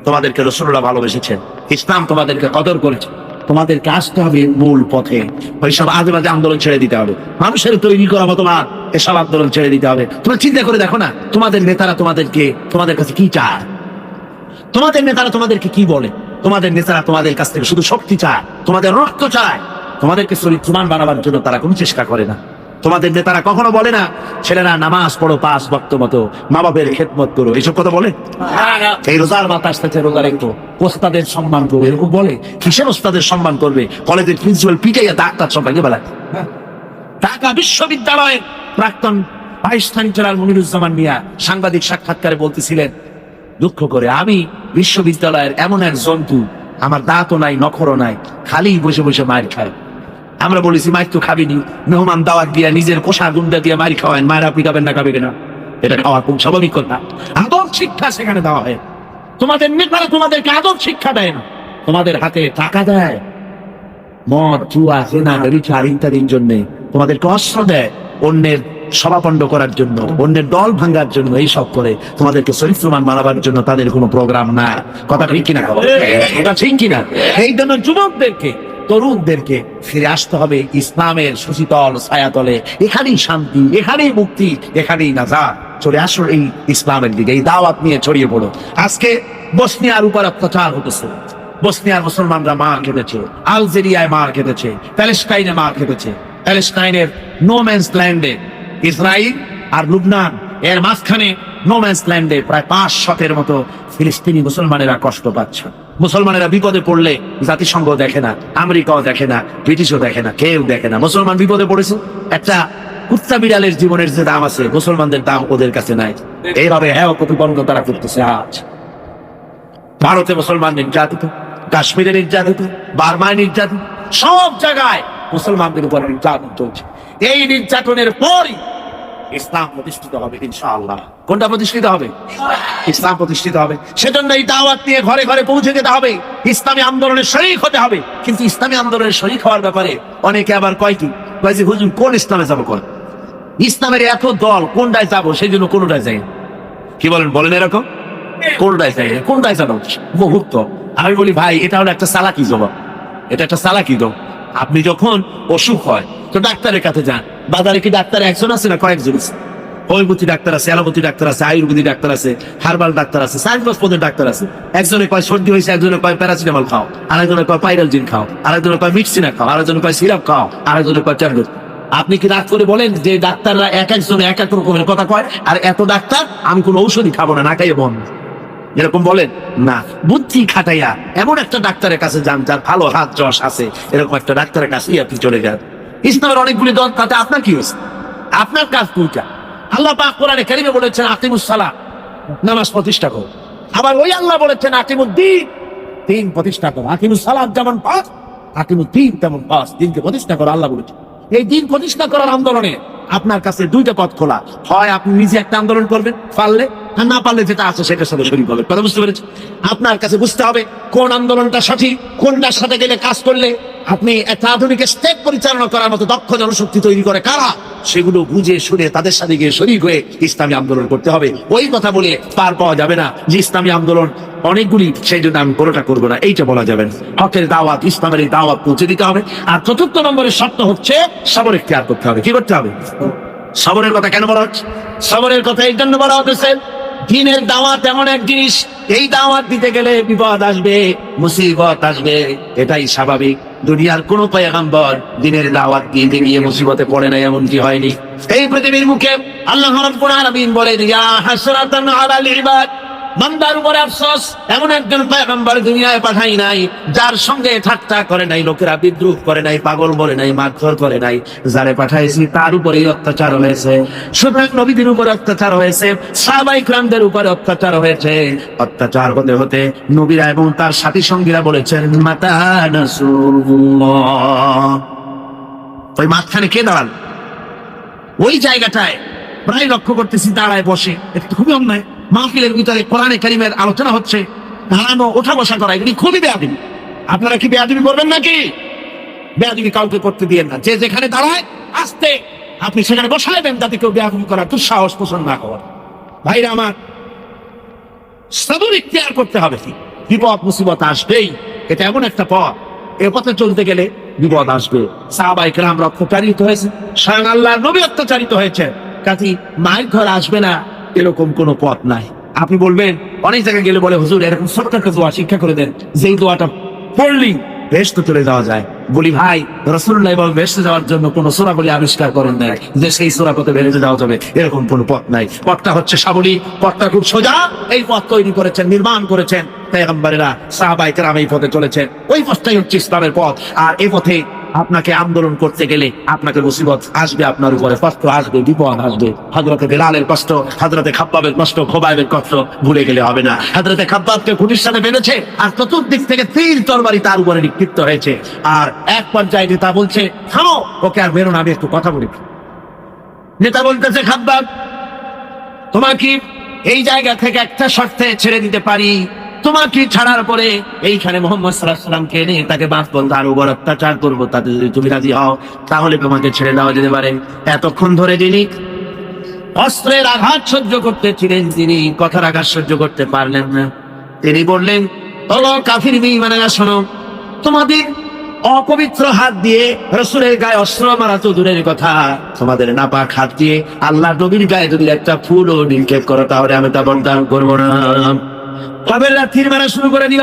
তোমাদেরকে রাসূলুল্লাহ ভালোবেসেছেন, ইসলাম তোমাদেরকে কদর করেছে, তোমাদেরকে আসতে হবে মূল পথে। ওইসব আজে বাজে আন্দোলন ছেড়ে দিতে হবে, মানুষের তৈরি করা মতবাদ এসব আন্দোলন ছেড়ে দিতে হবে। তোমরা চিন্তা করে দেখো না, তোমাদের নেতারা তোমাদের কাছে কি চায়? তোমাদের নেতারা তোমাদেরকে কি বলে? তোমাদের নেতারা তোমাদের কাছ থেকে শুধু শক্তি চায়, তোমাদের রক্ত চায়, তোমাদেরকে চরিত্রবান বানাবার জন্য তারা কোনো চেষ্টা করে না। তোমাদের নেতারা কখনো বলে না ছেলেরা নামাজ পড়ো 5 ওয়াক্ত মতো, মা বাপের খেদমত করো, এইসব কথা বলে? এই রোজার মাস আসতেছে, রোজা রেখো, ওস্তাদের সম্মান করো, এরকম বলে? কিসের ওস্তাদের সম্মান করবে? কলেজের প্রিন্সিপাল পিটাইয়া ডাক্তার সবাইকে বেলায়। ঢাকা বিশ্ববিদ্যালয়ের প্রাক্তন ভাইস চ্যান্সেলর মনিরুজ্জামান মিয়া সাংবাদিক সাক্ষাৎকারে বলতেছিলেন, দুঃখ করে আমি বিশ্ববিদ্যালয়ের এমন এক জন্তু, আমার দাঁতও নাই, নখরও নাই, খালি বসে বসে মার খায়। আমরা বলেছি মাইর তো খাবিনি, মেহমান দাওয়াত দিয়া নিজের পোশাক গুন্ডা দিয়ে মারি খাওয়ান, মায়ের আপনি খাবেন না, খাবে কিনা? এটা খাওয়া খুব স্বাভাবিক কথা। আদব শিক্ষা সেখানে দেওয়া হয়। তোমাদের নেতারা তোমাদেরকে আদব শিক্ষা দেয় না, তোমাদের হাতে টাকা দেয়, মদ, জুয়া, জেনা, ব্যভিচার ইত্যাদির জন্য তোমাদেরকে অস্ত্র দেয়, অন্যের সভাপণ্ড করার জন্য, অন্যের দল ভাঙার জন্য, এইসব করে তোমাদেরকে চরিত্রবান বানাবার জন্য তাদের কোনো প্রোগ্রাম নাই। কথা ঠিক কিনা? এটা ঠিক কিনা? এই জন্য যুবকদেরকে, তরুণদেরকে ফিরে আসতে হবে ইসলামের সুশীতল ছায়াতলে। এখানেই শান্তি, এখানেই মুক্তি, এখানেই নাজাত। চলে আসো এই ইসলামের দিকে, এই দাওয়াত নিয়ে ছড়িয়ে পড়ো। আজকে বসনিয়ার উপর অত্যাচার হতেছে, বসনিয়ার মুসলমানরা মার খেতেছে, আলজেরিয়ায় মার খেতেছে, প্যালেস্টাইনে মার খেতেছে। প্যালেস্টাইনের নোম্যান্স ল্যান্ডে, ইসরায়েল আর লুবনান এর মাঝখানে নোম্যান্স ল্যান্ডে প্রায় 500-এর মতো ফিলিস্তিনি মুসলমানেরা কষ্ট পাচ্ছে। মুসলমানেরা বিপদে পড়লে জাতিসংঘ দেখে না, আমেরিকাও দেখে না, ব্রিটিশও দেখে না, কেউ দেখে না। মুসলমান বিপদে পড়েছে, একটা কুত্তা বিড়ালের জীবনের যে দাম আছে, মুসলমানদের দাম ওদের কাছে নাই। এইভাবে হ্যাঁ প্রতিবন্ধ তারা করতেছে। আজ ভারতে মুসলমান নির্যাতিত, কাশ্মীরে নির্যাতিত, বার্মায় নির্যাতিত, সব জায়গায় মুসলমানদের উপর নির্যাতন চলছে। এই নির্যাতনের পরই ইসলাম প্রতিষ্ঠিত হবে ইনশাআল্লাহ। কোনটা প্রতিষ্ঠিত হবে? ইসলাম প্রতিষ্ঠিত হবে। সেজন্য এই দাওয়াত নিয়ে ঘরে ঘরে পৌঁছে যেতে হবে, ইসলামী আন্দোলনের শরীক হতে হবে। কিন্তু ইসলামী আন্দোলনের শরীক হওয়ার ব্যাপারে অনেকে আবার কয় কি, কয় যে হুজুর কোন ইসলামে যাবো? কোন ইসলামের এত দল, কোনটায় যাবো? সেই জন্য কোনটায় যাই। কি বলেন? বলেন এরকম কোনটায় যাই, কোনটায় যাবো? মুহূর্ত আমি বলি ভাই, এটা হলো একটা চালাকি জবাব, এটা একটা চালাকি জবাব। আপনি যখন অসুখ হয় তো ডাক্তারের কাছে যান। বাজারে কি ডাক্তার একজন আছে না কয়েকজন আছে? হোমিওপ্যাথি ডাক্তার আছে, অ্যালোপ্যাথি ডাক্তার আছে, আয়ুর্বেদিক ডাক্তার আছে, হার্বাল ডাক্তার আছে, 4-5 পদের ডাক্তার আছে। একজনে কয় সর্দি হয়েছে, একজনে কয় প্যারাসিটামল খাও, আরেকজনে কয় পাইরালজিন খাও, আরেকজনে কয় মিক্সিনা খাও, আরেকজনে কয় সিরাপ খাও, আরেকজনে কয় ট্যাবলেট। আপনি কি রাগ করে বলেন যে ডাক্তাররা এক একজনে এক এক রকমের কথা কয়, আর এত ডাক্তার আমি কোনো ঔষধই খাবো না, না খাইয়ে বন্ধ, এরকম বলেন না? বুদ্ধি খাটাইয়া এমন একটা ডাক্তারের কাছে যান যার ভালো হাত যশ আছে, এরকম একটা ডাক্তারের কাছেই আপনি চলে যান। ইসলামের অনেকগুলি দল, তাতে আপনার কি হয়েছে? আপনার কাজ কোনটা? আল্লাহ পাক কোরআনে কারীমে বলেছেন আকিমুস সালাহ, নামাজ প্রতিষ্ঠা করো। আবার ওই আল্লাহ বলেছেন আকিমুদ্দিন, দিন প্রতিষ্ঠা করো। আকিমুস সালাত যেমন পাঁচ, আকিমুদ্দিন তেমন পাঁচ, দিনকে প্রতিষ্ঠা করো আল্লাহ বলেছেন। এই দিন প্রতিষ্ঠা করার আন্দোলনে আপনার কাছে 2টা পথ খোলা, হয় আপনি নিজে একটা আন্দোলন করবেন পারলে, আর না পারলে যেটা আছে সেটার সাথে শরীক হবেন। কথা বুঝতে পেরেছেন? আপনার কাছে বুঝতে হবে কোন আন্দোলনটা সঠিক, কোনটার সাথে গেলে কাজ করলে আপনি একটা আধুনিক স্টেট পরিচালনা করার মতো দক্ষ জনশক্তি তৈরি করে কারা, সেগুলো বুঝে শুনে তাদের সাথে গিয়ে শরীক হয়ে ইসলামী আন্দোলন করতে হবে। ওই কথা বলে পার পাওয়া যাবে না যে ইসলামী আন্দোলন অনেকগুলি, সেই জন্য আমি কোনোটা করবো না, এইটা বলা যাবে না। হকের দাওয়াত, ইসলামের এই দাওয়াত পৌঁছে দিতে হবে। আর চতুর্থ নম্বরের শর্ত হচ্ছে সবর ইখতিয়ার করতে হবে। কি করতে হবে? সবরের কথা কেন বলা হচ্ছে? সবরের কথা এই জন্য বলা হতেছে, দিনের দাওয়াত এমন এক জিনিস, এই দাওয়াত দিতে গেলে বিপদ আসবে, মুসিবত আসবে, এটাই স্বাভাবিক। দুনিয়ার কোন পয়গম্বর দিনের দাওয়াত দিতে গিয়ে মুসিবতে পড়ে না, এমন কি হয়নি? এই পৃথিবীর মুখে আল্লাহ রাব্বুল আলামিন বলেন, ইয়া হাসরাতান আলাল ইবাদ, বান্দার উপরে আফসোস, এমন একজন পয়গম্বর দুনিয়ায় পাঠাই নাই যার সঙ্গে ঠাট্টা করে নাই, লোকেরা বিদ্রুপ করে নাই, পাগল বলে নাই, মারধর করে নাই। যারে পাঠাইছি তার উপরেই অত্যাচার হয়েছে। সুতরাং নবীদের উপর অত্যাচার হয়েছে, সাহাবায়ে কিরামদের উপরে অত্যাচার হয়েছে। অত্যাচার হতে হতে নবীরা এবং তার সাথী সঙ্গীরা বলেছেন, মাতা নাসরুল্লাহ। ওই মাঝখানে কে দাঁড়ান? ওই জায়গাটায় প্রায় লক্ষ্য করতেছি দাঁড়ায় বসে, এটা খুবই অন্যায়। মাহফিলের ভিতরে কোরআনে কারীমের আলোচনা হচ্ছে, দাঁড়ানো ওঠা বসা করা, এগুলি খুবই বেয়াদবি। আপনারা কি বেয়াদবি করবেন নাকি? বেয়াদবি কাউকে করতে দিয়েন না। যে যেখানে দাঁড়ায় আস্তে আপনি সেখানে বসাইবেন, যাতে কেউ বেয়াদবি করার দুঃসাহস পোষণ না করে। ভাইরা আমার, সবর ইখতিয়ার করতে হবে। বিপদ মুসিবত আসবেই, এটা এমন একটা পথ, এ পথে চলতে গেলে বিপদ আসবে। সাহাবায়ে কেরাম অত্যাচারিত হয়েছে, স্বয়ং আল্লাহর নবী অত্যাচারিত হয়েছে, কাজী মায়ের ঘর আসবে না এরকম কোন পথ নাই। আপনি বলবেন, অনেক জায়গায় গেলে বলে, হুজুর এরকম ছোট্ট একটা দোয়া শিক্ষা করে দেন, যেই দোয়াটা পড়লি বেহেশতে চলে যাওয়া যায়। বলি ভাই, রাসূলুল্লাহ বলেন বেহেশতে যাওয়ার জন্য কোন সূরা বলে আবিষ্কার করেন নাই যে সেই সূরা পথে বেহেশতে যাওয়া যাবে, এরকম কোন পথ নাই। পথটা হচ্ছে সাবলী, পথটা খুব সোজা। এই পথ তৈরি করেছেন, নির্মাণ করেছেন পয়গম্বরেরা, সাহাবায়ে কেরাম এই পথে চলেছেন। ওই পথটাই হচ্ছে ইসলামের পথ। আর এই পথে আপনাকে আন্দোলন করতে গেলে আপনাকে মুসিবত আসবে, আপনার উপরে কষ্ট আসবে, বিপদ আসবে। হযরতে বেলালের কষ্ট, হযরতে খাব্বাবের কষ্ট, খোবাইবের কষ্ট ভুলে গেলে হবে না। হযরতে খাব্বাবকে খুঁটির সাথে বেঁধেছে, আর চতুর্দিক থেকে তীর তরবারি তার উপরে নিক্ষিপ্ত হয়েছে। আর এক পর্যায়ে নেতা বলছে, থামো, ওকে আর বেরো না, আমি একটু কথা বলি। নেতা বলতেছে, খাব্বাব তোমাকে এই জায়গা থেকে একটা শর্তে ছেড়ে দিতে পারি, তোমাকে ছাড়ার পরে এইখানে মুহাম্মদ সাল্লাল্লাহু আলাইহি ওয়াসাল্লামকে এনে তাকে বাঁচবো, তার উপর অত্যাচার করবো, তাতে যদি তুমি রাজি হও তাহলে তোমাকে ছেড়ে দেওয়া যেতে পারে। এতক্ষণ ধরে যিনি অস্ত্রের আঘাত সহ্য করতেছিলেন, তিনি কথার আঘাত সহ্য করতে পারলেন না। তিনি বললেন, ওগো কাফির বেঈমানেরা, শোনো, তোমাদের অপবিত্র হাত দিয়ে রাসূলের গায়ে অস্ত্র মারা তো দূরের কথা, তোমাদের নাপাক হাত দিয়ে আল্লাহ নবীর গায়ে যদি একটা ফুলও নিক্ষেপ করো তাহলে আমি তা বরদাস্ত করবো না। কাফেররা তীর মারা শুরু করে দিল,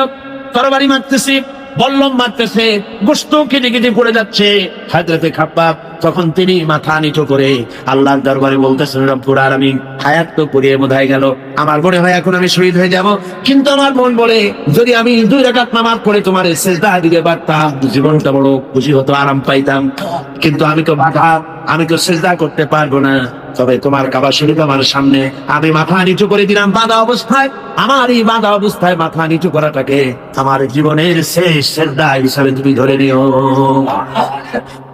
তরবারি মারতেছে, বল্লম মারতেছে, গোশত কেটে কেটে পড়ে যাচ্ছে। হযরতে খাব্বাব তখন তিনি মাথা নিচু করে আল্লাহর দরবারে বলতেছেন, রব্বুল আলামিন, হায়াত তো পড়িয়ে বোধহয় গেল, আমার মনে হয় এখন আমি শহীদ হয়ে যাব, কিন্তু আমার মন বলে যদি আমি 2 রাকাত নামাজ পড়ে তোমার সিজদা দিতে পারতাম, জীবনটা বড় খুশি হতো, আরাম পাইতাম। কিন্তু আমি তো বাধা, আমি তো সিজদা করতে পারবো না। তবে তোমার কাবা শরীফ আমার সামনে, আমি মাথা নিচু করে দিলাম বাঁধা অবস্থায়। আমার এই বাঁধা অবস্থায় মাথা নিচু করাটাকে আমার জীবনের শেষ সিজদা হিসাবে তুমি ধরে নিও।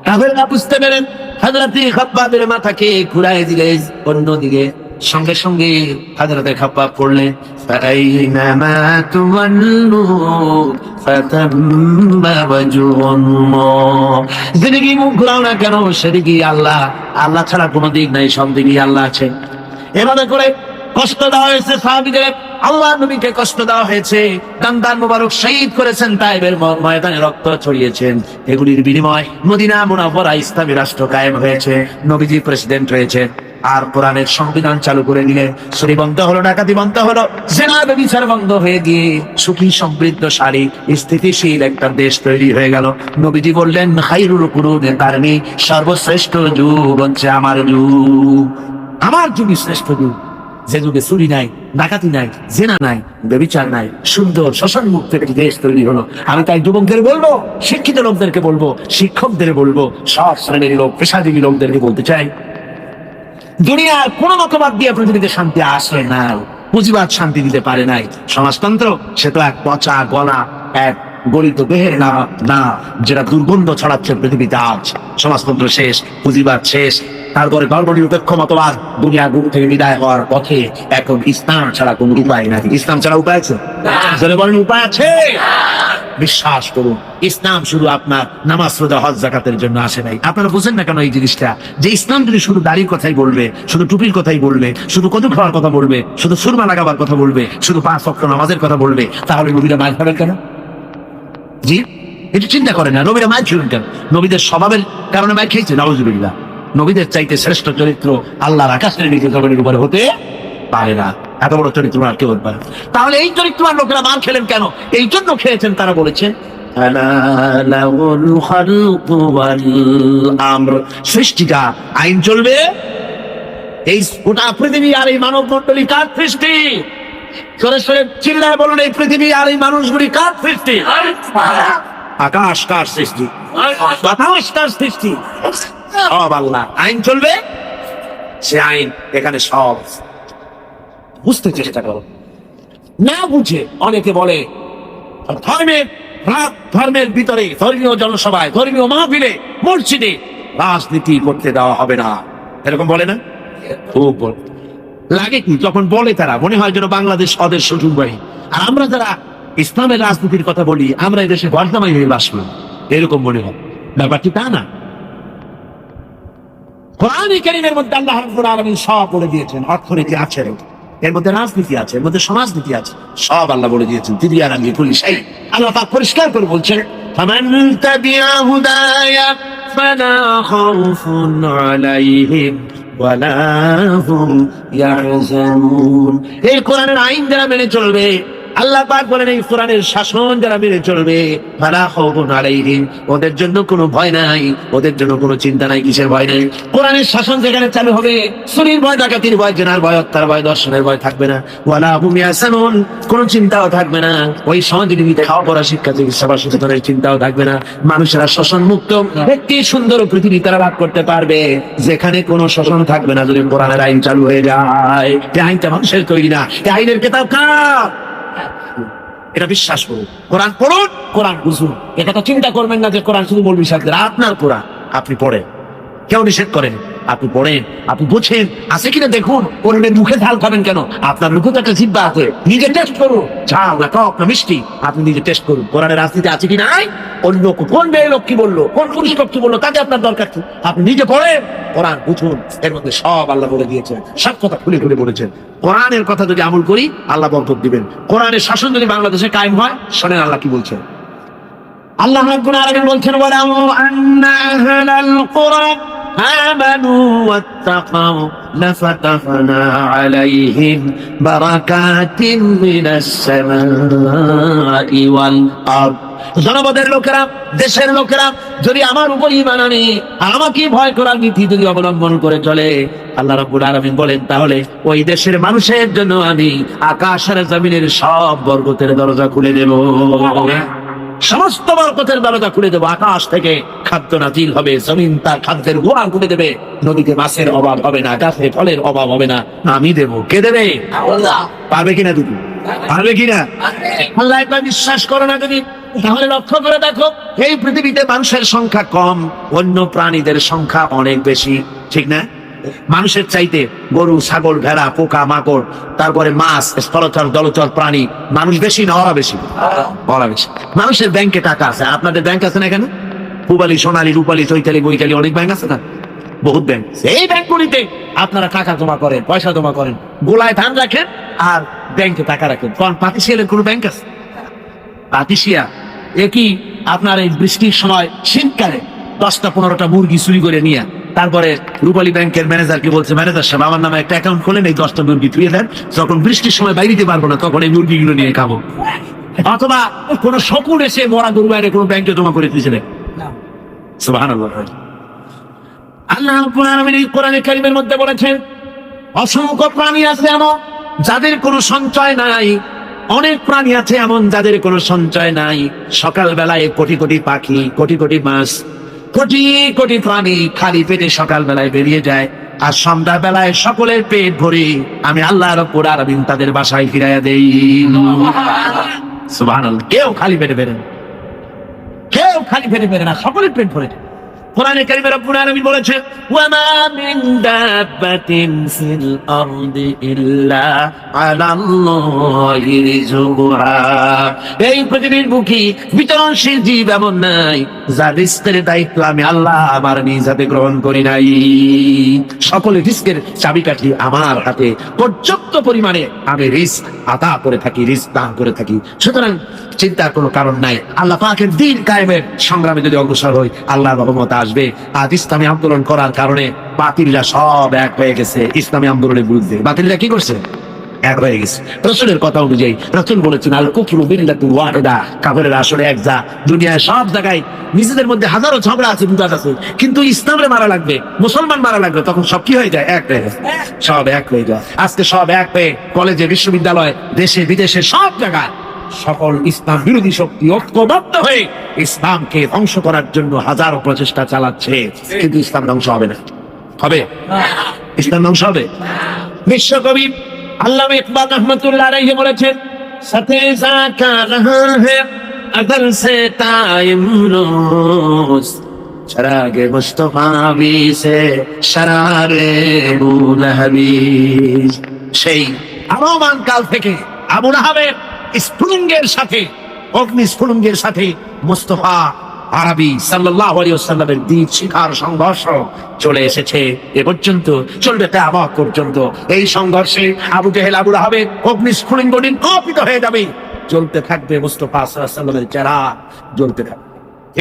কাফেররা বুঝতে পেরেন, হযরতে খাব্বাবের মাথাকে ঘুরায় দিলেন অন্যদিকে। সঙ্গে সঙ্গে হযরতে খাব্বাব পড়লেন, ফাআইনামা তুওয়াল্লু ফাতাম্মা ওয়াজহুল্লাহ। যেদিকে মুখ ঘুরাও না কেন সেদিকে আল্লাহ, আল্লাহ ছাড়া কোনো দিক নাই, সব দিকে আল্লাহ আছে। এভাবে করে কষ্ট দেওয়া হয়েছে সাহাবীদের, আল্লাহ নবীকে কষ্ট দেওয়া হয়েছে, দান্দান মোবারক শহীদ করেছেন, তাইবের ময়দানে রক্ত ছড়িয়েছেন। এগুলির বিনিময় মদিনা মুনাওয়ারা ইসলামী রাষ্ট্র কায়েম হয়েছে, নবীজি প্রেসিডেন্ট হয়েছে। আর কোরআনের সংবিধান চালু করে দিলে চুরি বন্ধ হলো, ডাকাতি বন্ধ হলো, জেনা ব্যভিচার বন্ধ হয়ে গিয়ে সুখী সমৃদ্ধশালী স্থিতিশীল একটা দেশ তৈরি হয়ে গেল। নবীজি বললেন, খায়রুল কুরুনি কারনি, সর্বশ্রেষ্ঠ যুগ হচ্ছে আমার যুগ, আমার যুগই শ্রেষ্ঠ যুগ। যে যুগে চুরি নাই, ডাকাতি নাই, জেনা নাই, ব্যভিচার নাই, সুন্দর শোষণ মুক্ত একটি দেশ তৈরি হলো। আমি তাই যুবকদের বলবো, শিক্ষিত লোকদেরকে বলবো, শিক্ষকদের বলবো, সব শ্রেণীর লোক, পেশাজীবী লোকদেরকে বলতে চাই, দুনিয়ার কোন মতবাদ দিয়ে পৃথিবীতে শান্তি আসে না, পুঁজিবাদ শান্তি দিতে পারে নাই। সমাজতন্ত্র সে তো এক পচা গলা, এক গলিত দেহের না, যেটা দুর্গন্ধ ছড়াচ্ছে পৃথিবীতে। আজ সমাজতন্ত্র শেষ, পুঁজিবাদ শেষ, তারপরে ধর্মনিরপেক্ষ মতবাদ দুনিয়া গুরু থেকে বিদায় হওয়ার পথে। এখন ইসলাম ছাড়া কোন উপায় নাই। ইসলাম ছাড়া উপায় আছে? বলেন, উপায় আছে? বিশ্বাস করুন, ইসলাম শুধু আপনার নামাজ রোজা হজ যাকাতের জন্য আসে নাই। আপনারা বুঝেন না কেন এই জিনিসটা, যে ইসলাম যদি শুধু দাড়ির কথাই বলবে, শুধু টুপির কথাই বলবে, শুধু কদু খাওয়ার কথা বলবে, শুধু সুরমা লাগাবার কথা বলবে, শুধু 5 ওয়াক্ত নামাজের কথা বলবে, তাহলে নবীরা মার খাবেন কেন? জি, এটা চিন্তা করেন না, নবীরা মার খেলেন কেন? নবীদের স্বভাবের কারণে মার খেয়েছে, নাউজুবিল্লাহ। নবীদের চাইতে শ্রেষ্ঠ চরিত্র আল্লাহর আকাশের নিচে জমিনের উপরে হতে পারে না। এত বড় চরিত্র আর কেউ হতে পারে না। তাহলে এই চরিত্রবান লোকেরা মার খেলেন কেন? এই জন্য খেয়েছেন, তারা বলেছেন সৃষ্টিটা আইন চলবে, এই গোটা পৃথিবী আর এই মানব মন্ডলী কার সৃষ্টি? সরে সরে চিল্লায় বলুন, এই পৃথিবী আর এই মানুষগুলি কার সৃষ্টি? আকাশ কার সৃষ্টি? বাতাস কার সৃষ্টি? সব আল্লাহ। আইন চলবে, সে আইন এখানে সব। বুঝতে চেষ্টা করো, না বুঝে অনেকে বলে ধর্মের ভিতরে, ধর্মীয় জনসভায়, ধর্মীয় মাহফিলে, মসজিদে রাজনীতি করতে দেওয়া হবে না, এরকম বলে না? খুব বলে। লাগে কি যখন বলে, তারা মনে হয় যেন বাংলাদেশ ওদের শ্বশুর বাড়ি, আর আমরা যারা ইসলামের রাজনীতির কথা বলি, আমরা এই দেশে বর্তমানে হয়ে বাস করি, এরকম মনে হয়। ব্যাপারটি তা না। কোরআন কারীমের মধ্যে আল্লাহ রাব্বুল আলামিন সব বলে দিয়েছেন। অর্থনীতি আছে, এর মধ্যে রাজনীতি আছে, এর মধ্যে সমাজনীতি আছে, সব আল্লাহ বলে দিয়েছেন। তিবিয়ান আমি পুলিশ এই আল্লাহ পাক পরিষ্কার করে বলছেন, ফামান তাবিয়া হুদায়া ফালা খাউফুন আলাইহিম ওয়ালা হুম ইয়াহজানুন। এই কোরআনের আইন যারা মেনে চলবে, আল্লাহ পাক বলেন এই কোরআনের শাসন যারা মেনে চলবে, ফালা খাউফুন আলাইহিম, ওদের জন্য কোনো ভয় নাই, ওদের জন্য কোনো চিন্তা নাই। কিসের ভয় নাই? কোরআনের শাসন যেখানে চালু হবে, চুরির ভয়, ডাকাতির ভয়, জেনার ভয়, হত্যার ভয়, দর্শনের ভয় থাকবে না। ওয়ালা হুম ইয়াহজানুন, কোনো চিন্তাও থাকবে না। ওই সমাজনীতিতে খাওয়া পড়া, শিক্ষা, চিকিৎসা বা সচেতনের চিন্তাও থাকবে না। মানুষেরা শোষণ মুক্ত একটি সুন্দর পৃথিবী তারা লাভ করতে পারবে, যেখানে কোনো শোষণ থাকবে না, যদি কোরআনের আইন চালু হয়ে যায়। এই আইনটা মানুষের তৈরি না, এই আইনের কেতাব কার? এটা বিশ্বাস করুন, কোরআন পড়ুন, কোরআন বুঝুন। এটা তো চিন্তা করবেন না যে কোরআন শুধু মৌলবী সাহেবদের। আপনার কোরআন আপনি পড়েন, কেউ নিষেধ করেন, আপনি পড়েন, আপনি বুঝেন আছে কিনা দেখুন। কোরআনের মুখে ঝাল খাবেন কেন? আপনার মুখে তো একটা জিহ্বা আছে, নিজে টেস্ট করুন, ঝাল না টক না মিষ্টি, আপনি নিজে টেস্ট করুন। কোরআনের রাজনীতি আছে কি নাই, অন্য কোন মেয়ে লোক কি বললো, কোন পুরুষ লোক কি বললো, তাতে আপনার দরকার কি? আপনি নিজে পড়েন, কোরআন বুঝুন। এর মধ্যে সব আল্লাহ বলে দিয়েছেন, সব কথা খুলে খুলে বলেছেন। কোরআনের কথা যদি আমল করি, আল্লাহ বরকত দিবেন। কোরআনের শাসন যদি বাংলাদেশে কায়েম হয়, শোনেন আল্লাহ কি বলছেন। আল্লাহ রাব্বুল আলামিন বলছেন, ওয়ালাউ আন্না আহলাল কুরআ আমানু ওয়াত্তাকাউ লাফাতাহনা আলাইহিম বারাকাতিন মিনাস সামাই ওয়াল আরদ। জনপদের লোকেরা, দেশের লোকেরা যদি আমার উপর ঈমান আনে আর আমাকে ভয় করার নীতি যদি অবলম্বন করে চলে, আল্লাহ রাব্বুল আলামিন বলেন, তাহলে ওই দেশের মানুষের জন্য আমি আকাশ আর জমিনের সব বরকতের দরজা খুলে দেব। সমস্ত বরকতের দরজা খুলে দেবো। আকাশ থেকে খাদ্য নাজিল হবে, জমিন তার খাদ্যের গোড়া খুলে দেবে, নদীতে মাছের অভাব হবে না, গাছে ফলের অভাব হবে না, আমি দেবো। কে দেবে? আল্লাহ। পারবে কিনা দিদি? পারবে কিনা? আল্লাহ একবার বিশ্বাস করো না যদি, তাহলে লক্ষ্য করে দেখো, এই পৃথিবীতে মানুষের সংখ্যা কম, অন্য প্রাণীদের সংখ্যা অনেক বেশি, ঠিক না? মানুষের চাইতে গরু, ছাগল, ভেড়া, পোকা মাকড়, তারপরে মাছ, স্থলচর জলচর প্রাণী, মানুষ বেশি না ওরা বেশি? ওরা বেশি। মানুষের ব্যাংকে টাকা আছে, আপনাদের ব্যাংক আছে না এখানে? পূবালী, সোনালী, রূপালী, চৈতালি, বৈতালি, অনেক ব্যাংক আছে না? বহুত ব্যাংক। এই ব্যাংকগুলিতে আপনারা টাকা জমা করেন, পয়সা জমা করেন, গোলায় ধান রাখেন আর ব্যাংকে টাকা রাখেন। কারণ পাতিশিয়ালের কোনো ব্যাংক আছে? পাতিশিয়া একই আপনার এই বৃষ্টির সময় শীতকালে 10-15টা মুরগি চুরি করে নিয়ে তারপরে রূপালী ব্যাংকের ম্যানেজারকে বলছে, ম্যানেজার সাহেব আমার নামে একটা অ্যাকাউন্ট খোলেন, এই 10টা মুরগি ধুয়ে দেন, যখন বৃষ্টির সময় বাইরে দিতে পারবো না তখন এই মুরগিগুলো নিয়ে খাবো। অথবা কোন শকুন এসে মরা গরু বাইরে কোনো ব্যাংকে জমা করে দিয়েছিলেন। সুবহানাল্লাহ। আল্লাহ রাব্বুল আলামিন এই কোরআনে কারীমের মধ্যে বলেছেন, অসংখ্য প্রাণী আছে এমন যাদের কোনো সঞ্চয় নাই, অনেক প্রাণী আছে এমন যাদের কোনো সঞ্চয় নাই। সকাল বেলায় কোটি কোটি পাখি, কোটি কোটি মাছ, কোটি কোটি প্রাণী খালি পেটে সকাল বেলায় বেরিয়ে যায়, আর সন্ধ্যা বেলায় সকলের পেট ভরে আমি আল্লাহ রাব্বুল আলামিন তাদের বাসায় ফিরাইয়া দেই। সুবহানাল্লাহ। কেউ খালি পেটে বেরে না, কেউ খালি পেটে বেরে না, সকলের পেট ভরে। কোরআনে কারীমে রব্বুল আলামিন বলেছেন, ওয়া মা মিন দাব্বাতিন ফিল আরদি ইল্লা আলাল্লাহি রিজকুহা। এই পৃথিবীর বুকে বিচরণশীল জীব এমন নাই যার রিজকের দায়িত্ব আমি আল্লাহ আমার নিজ হাতে গ্রহণ করি নাই। সকলের রিজকের চাবিকাঠি আমার হাতে, পর্যাপ্ত পরিমাণে আমি রিজক আদা করে থাকি, রিজক দান করে থাকি। সুতরাং চিন্তার কোনো কারণ নাই। আল্লাহ পাকের দ্বীন কায়েমের সংগ্রামে যদি অগ্রসর হই, আল্লাহর রহমত আসবে। আজ ইসলামী আন্দোলন করার কারণে বাতিলরা সব এক হয়ে গেছে ইসলামী আন্দোলনের বিরুদ্ধে। বাতিলরা কি করছে? এক হয়ে গেছে। রাসূলের কথা অনুযায়ী রাসূল বলেছেন, আল কুফরু বিল্লাতুন ওয়াহিদা, কাফেররা আসলে এক জাত। দুনিয়ায় সব জায়গায় নিজেদের মধ্যে হাজারো ঝগড়া আছে, বিবাদ আছে, কিন্তু ইসলামে মারা লাগবে, মুসলমান মারা লাগবে, তখন সব কি হয়ে যায়? এক হয়ে যায়, সব এক হয়ে যায়। আজকে সব এক হয়ে কলেজে, বিশ্ববিদ্যালয়, দেশে বিদেশে সব জায়গায় সকল ইসলাম বিরোধী শক্তি ঐক্যবদ্ধ হয়ে ইসলামকে ধ্বংস করার জন্য হাজারো প্রচেষ্টা চালাচ্ছে, কিন্তু ইসলাম ধ্বংস হবে না। হবে? ইসলাম ধ্বংস হবে? বিশ্বকবি আল্লামা ইকবাল রহমাতুল্লাহ আলাইহি বলেছেন, সাথে জাকা রহা হ্যায় अदर से टाइम रोज चरागे मुस्तफा भी से शरारे बुलहबी। সেই আরমান কাল থেকে আবু লাহাবের স্ফুলিঙ্গের সাথে, অগ্নি স্ফুলিঙ্গের সাথে মুস্তফা আরবি সাল্লাল্লাহু আলাইহি ওয়াসাল্লামের দ্বীন শিখার সংঘর্ষ চলে এসেছে, এ পর্যন্ত চলবে কিয়ামত পর্যন্ত। এই সংঘর্ষে আবু জেহেল, আবু লাহাবের অগ্নি স্ফুলিঙ্গ নির্বাপিত হয়ে যাবে, জ্বলতে থাকবে মুস্তাফা সাল্লাল্লাহু আলাইহি ওয়াসাল্লামের চেরাগ জ্বলতে থাকবে।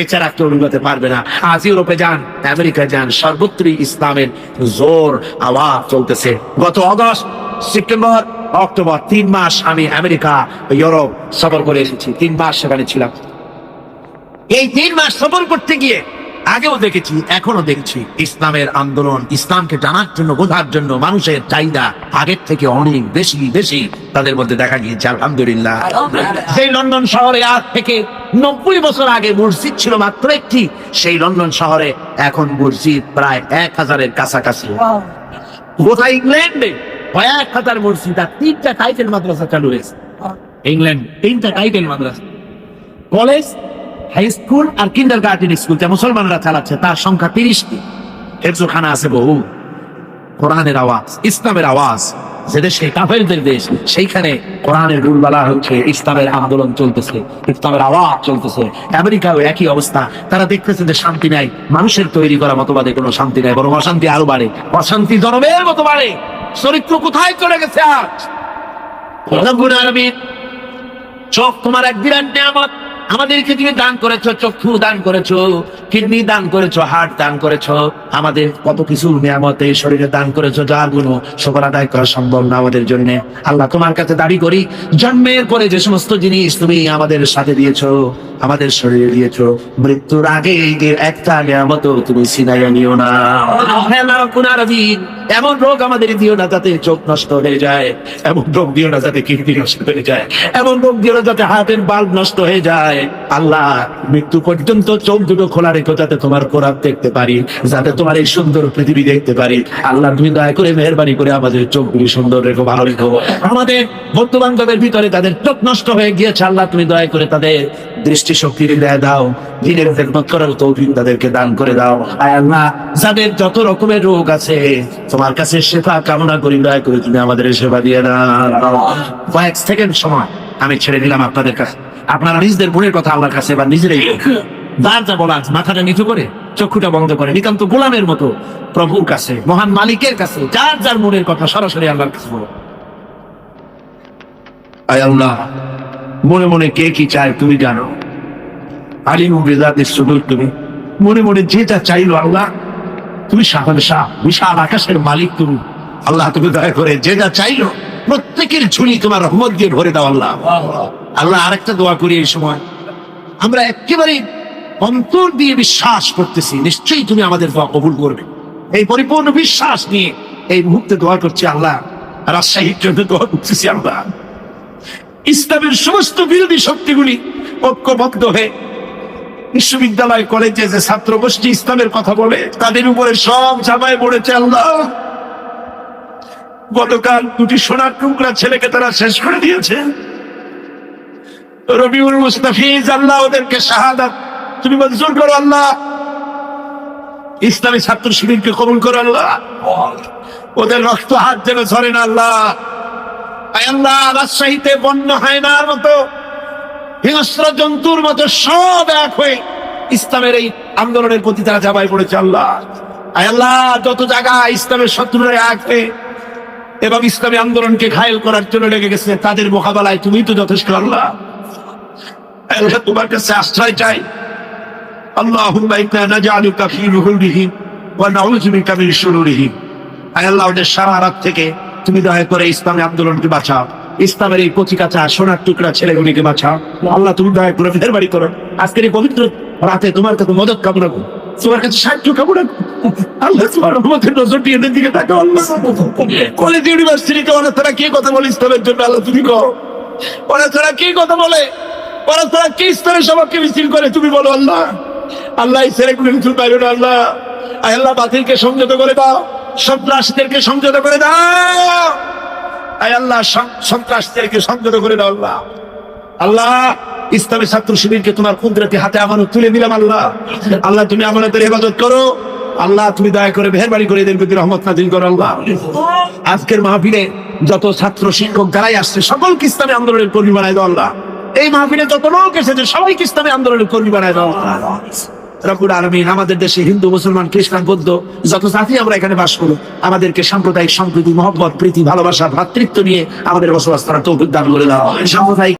এই চেরাগ কেউ নিভাতে পারবে না। আজ ইউরোপে যান, আমেরিকায় যান, সর্বত্রই ইসলামের জোর আওয়াজ চলতেছে। গত আগস্ট, সেপ্টেম্বর, অক্টোবর 3 মাস আমি আমেরিকা, ইউরোপ সফর করে এসেছি। 3 মাস সেখানে ছিলাম। এই 3 মাস সফর করতে গিয়ে আগেও দেখেছি, এখনো দেখছি, ইসলামের আন্দোলন, ইসলামকে জানার জন্য, বোঝার জন্য মানুষের চাহিদা আগের থেকে অনেক বেশি বেশি তাদের মধ্যে দেখা গিয়েছে। আলহামদুলিল্লাহ। সেই লন্ডন শহরে আজ থেকে 90 বছর আগে মসজিদ ছিল মাত্র একটি, সেই লন্ডন শহরে এখন মসজিদ প্রায় 1000-এর কাছাকাছি। গোটা ইংল্যান্ডে 1000 মসজিদ আর 3টা টাইটেল মাদ্রাসা চালু হয়েছে। ইংল্যান্ড 3টা টাইটেল মাদ্রাসা, কলেজ, হাই স্কুল আর কিন্ডার গার্ডেন স্কুল যা মুসলমানরা চালাচ্ছে, তার সংখ্যা 30টি। হেফজখানা আছে বহু। কোরআনের আওয়াজ, ইসলামের আওয়াজ, যে দেশে কাফেরদের দেশ, সেইখানে কোরআনের রুলবালা হচ্ছে, ইসলামের আন্দোলন চলতেছে, ইসলামের আওয়াজ চলতেছে। আমেরিকাও একই অবস্থা। তারা দেখতেছে যে শান্তি নাই, মানুষের তৈরি করা মতবাদে কোনো শান্তি নাই, বরং অশান্তি আরো বাড়ে, অশান্তি জনমের মতো বাড়ে। চরিত্র কোথায় চলে গেছে আজ? রব্বুল আলামিন, চোখ তোমার এক বিরাট নিয়ামত, আমাদেরকে তুমি দান করেছো, চক্ষু দান করেছো, কিডনি দান করেছো, হার্ট দান করেছো, আমাদের কত কিছু নিয়ামত এই শরীরে দান করেছো, যার কোনো শুকর আদায় করা সম্ভব না আমাদের জন্য। আল্লাহ, তোমার কাছে দাবি করি, জন্মের পরে যে সমস্ত জিনিস তুমি আমাদের সাথে দিয়েছো, আমাদের শরীরে দিয়েছো, মৃত্যুর আগে একটা নিয়ামত তুমি ছিনাইয়া নিও না। এমন রোগ আমাদের দিও না যাতে চোখ নষ্ট হয়ে যায়, এমন রোগ দিও না যাতে কিডনি নষ্ট হয়ে যায়, এমন রোগ দিও না যাতে হার্টের বাল্ব নষ্ট হয়ে যায়। আল্লাহ, মৃত্যু পর্যন্ত চোখ দুটো খোলা রেখো, যাতে তোমার কোরআন দেখতে পারি, যাতে তোমার এই সুন্দর পৃথিবী দেখতে পারি। আল্লাহ, তুমি দয়া করে মেহেরবানি করে আমাদের চোখগুলি সুন্দর রেখো, ভালো রেখো। আমাদের বন্ধু বান্ধবের ভিতরে তাদের চোখ নষ্ট হয়ে গিয়েছে, আল্লাহ তুমি দয়া করে তাদের দৃষ্টিশক্তি হৃদয় দাও, দিনের খেদমত করার তৌফিক তাদেরকে দান করে দাও। আয় আল্লাহ, যাদের যত রকমের রোগ আছে তোমার কাছে শেফা কামনা করি, দয়া করে তুমি আমাদের সেবা দিয়ে দাও। কয়েক সেকেন্ড সময় আমি ছেড়ে দিলাম আপনাদের কাছে, আপনারা নিজেদের মনের কথা আল্লাহর কাছে এবার নিজেরাই যার যা বলার মাথাটা নিচু করে, চক্ষুটা বন্ধ করে, নিতান্ত গোলামের মতো প্রভুর কাছে, মহান মালিকের কাছে, যার যার মনের কথা সরাসরি আল্লাহর কাছে বলো। আয় আল্লাহ, মনে মনে কে কি চায় তুমি জানো, আলিমু বিযাতিস সুদূর, তুমি মনে মনে যেটা চাইলো আল্লাহ, তুমি শাহ, বিশাল আকাশের মালিক তুমি। আল্লাহ, তুমি দয়া করে যেটা চাইলো প্রত্যেকের ঝুলি তোমার রহমত দিয়ে ভরে দাও আল্লাহ। আল্লাহ, আরেকটা দোয়া করি, এই সময় আমরা একেবারে অন্তর দিয়ে বিশ্বাস করতেছি, নিশ্চয়ই তুমি আমাদের দোয়া কবুল করবে। এই পরিপূর্ণ বিশ্বাস নিয়ে এই মুহূর্তে দোয়া করছি আল্লাহ। রাজশাহীর জন্য দোয়া করতেছি আল্লাহ, ইসলামের সমস্ত বিরোধী শক্তিগুলি ঐক্যবদ্ধ হয়ে বিশ্ববিদ্যালয়, কলেজে যে ছাত্র গোষ্ঠী ইসলামের কথা বলে, তাদের উপরে সব জামায় পড়েছে আল্লাহ। গতকাল 2টি সোনার টুকরা ছেলেকে তারা শেষ করে দিয়েছে। রবিউল মুস্তাফিজ, আল্লাহ ওদেরকে শাহাদাত তুমি মঞ্জুর করো আল্লাহ। ইসলামী ছাত্র শিবিরকে কবুল করে আল্লাহ, ওদের রক্ত হাত যেন ঝরে না আল্লাহ। আয় আল্লাহ, রাজশাহীতে বন্য হায়নার মতো, হিংস্র জন্তুর মতো সব এক হয়ে ইসলামের এই আন্দোলনের প্রতি তারা ঝাঁপাই পড়েছে আল্লাহ। আয় আল্লাহ, যত জায়গায় ইসলামের শত্রুরা এক হয়ে এবং ইসলামী আন্দোলনকে ঘায়েল করার জন্য লেগে গেছে, তাদের মোকাবেলায় তুমি তো যথেষ্ট আল্লাহ। আয় আল্লাহ, তোমার কাছে আশ্রয় চাই। আল্লাহুম্মা ইন্না নাজআলুকা ফী নুহুরিহিম ওয়া নাউযু বিকা মিন শুরুরিহিম। আয় আল্লাহ, ওদের সারা রাত থেকে তুমি দয়া করে ইসলামী আন্দোলনকে বাঁচাও, ইসলামের এই কচি কাঁচা সোনার টুকরা ছেলেগুলিকে বাঁচাও আল্লাহ। তুমি দয়া করে মেহেরবানি করো। আজকের এই পবিত্র রাতে তোমার কাছে মদত কামনা করো, তোমার কাছে সাহায্য কামনা করো আল্লাহ। তোমার রহমতের নজরটি এদের দিকে তাকাও আল্লাহ। কলেজ ইউনিভার্সিটিতে ওরা তারা কি কথা বলে ইসলামের জন্য আল্লাহ তুমি কও, ওরা তারা কি কথা বলে, ওরা তারা কি ইসলামের সবাইকে মিছিল করে তুমি বলো আল্লাহ। আল্লাহ, এই ছেলেগুলো কিছু পাইল না আল্লাহ। আয় আল্লাহ, বাতিলকে সংযত করে দাও, সন্ত্রাসীদেরকে সংযত করে দাও। আয় আল্লাহ, সন্ত্রাসীদেরকে সংযত করে দাও আল্লাহ। আল্লাহ, ইসলামী ছাত্র শিবিরকে তোমার কুদরতি হাতে আমানত তুলে দিলাম আল্লাহ। আল্লাহ, তুমি আমানতের হেফাজত করো আল্লাহ। তুমি দয়া করে মেহেরবানি করে এদের প্রতি রহমত নাযিল করো আল্লাহ। আজকের মাহফিলে যত ছাত্র শিক্ষক যারাই আসছে সকলকে ইসলামী আন্দোলনের কর্মী বানায় দাও আল্লাহ। এই মাহফিলে যত লোক এসেছে সবাইকে ইসলামী আন্দোলনের কর্মী বানায় দাও রব্বুল আলামিন। আমাদের দেশে হিন্দু, মুসলমান, খ্রিস্টান, বৌদ্ধ যত জাতি আমরা এখানে বাস করি, আমাদেরকে সাম্প্রদায়িক সম্প্রীতি, মহব্বত, প্রীতি, ভালোবাসা, ভ্রাতৃত্ব নিয়ে আমাদের বসবাস করার তৌফিক দান করে দাও। সাম্প্রদায়িক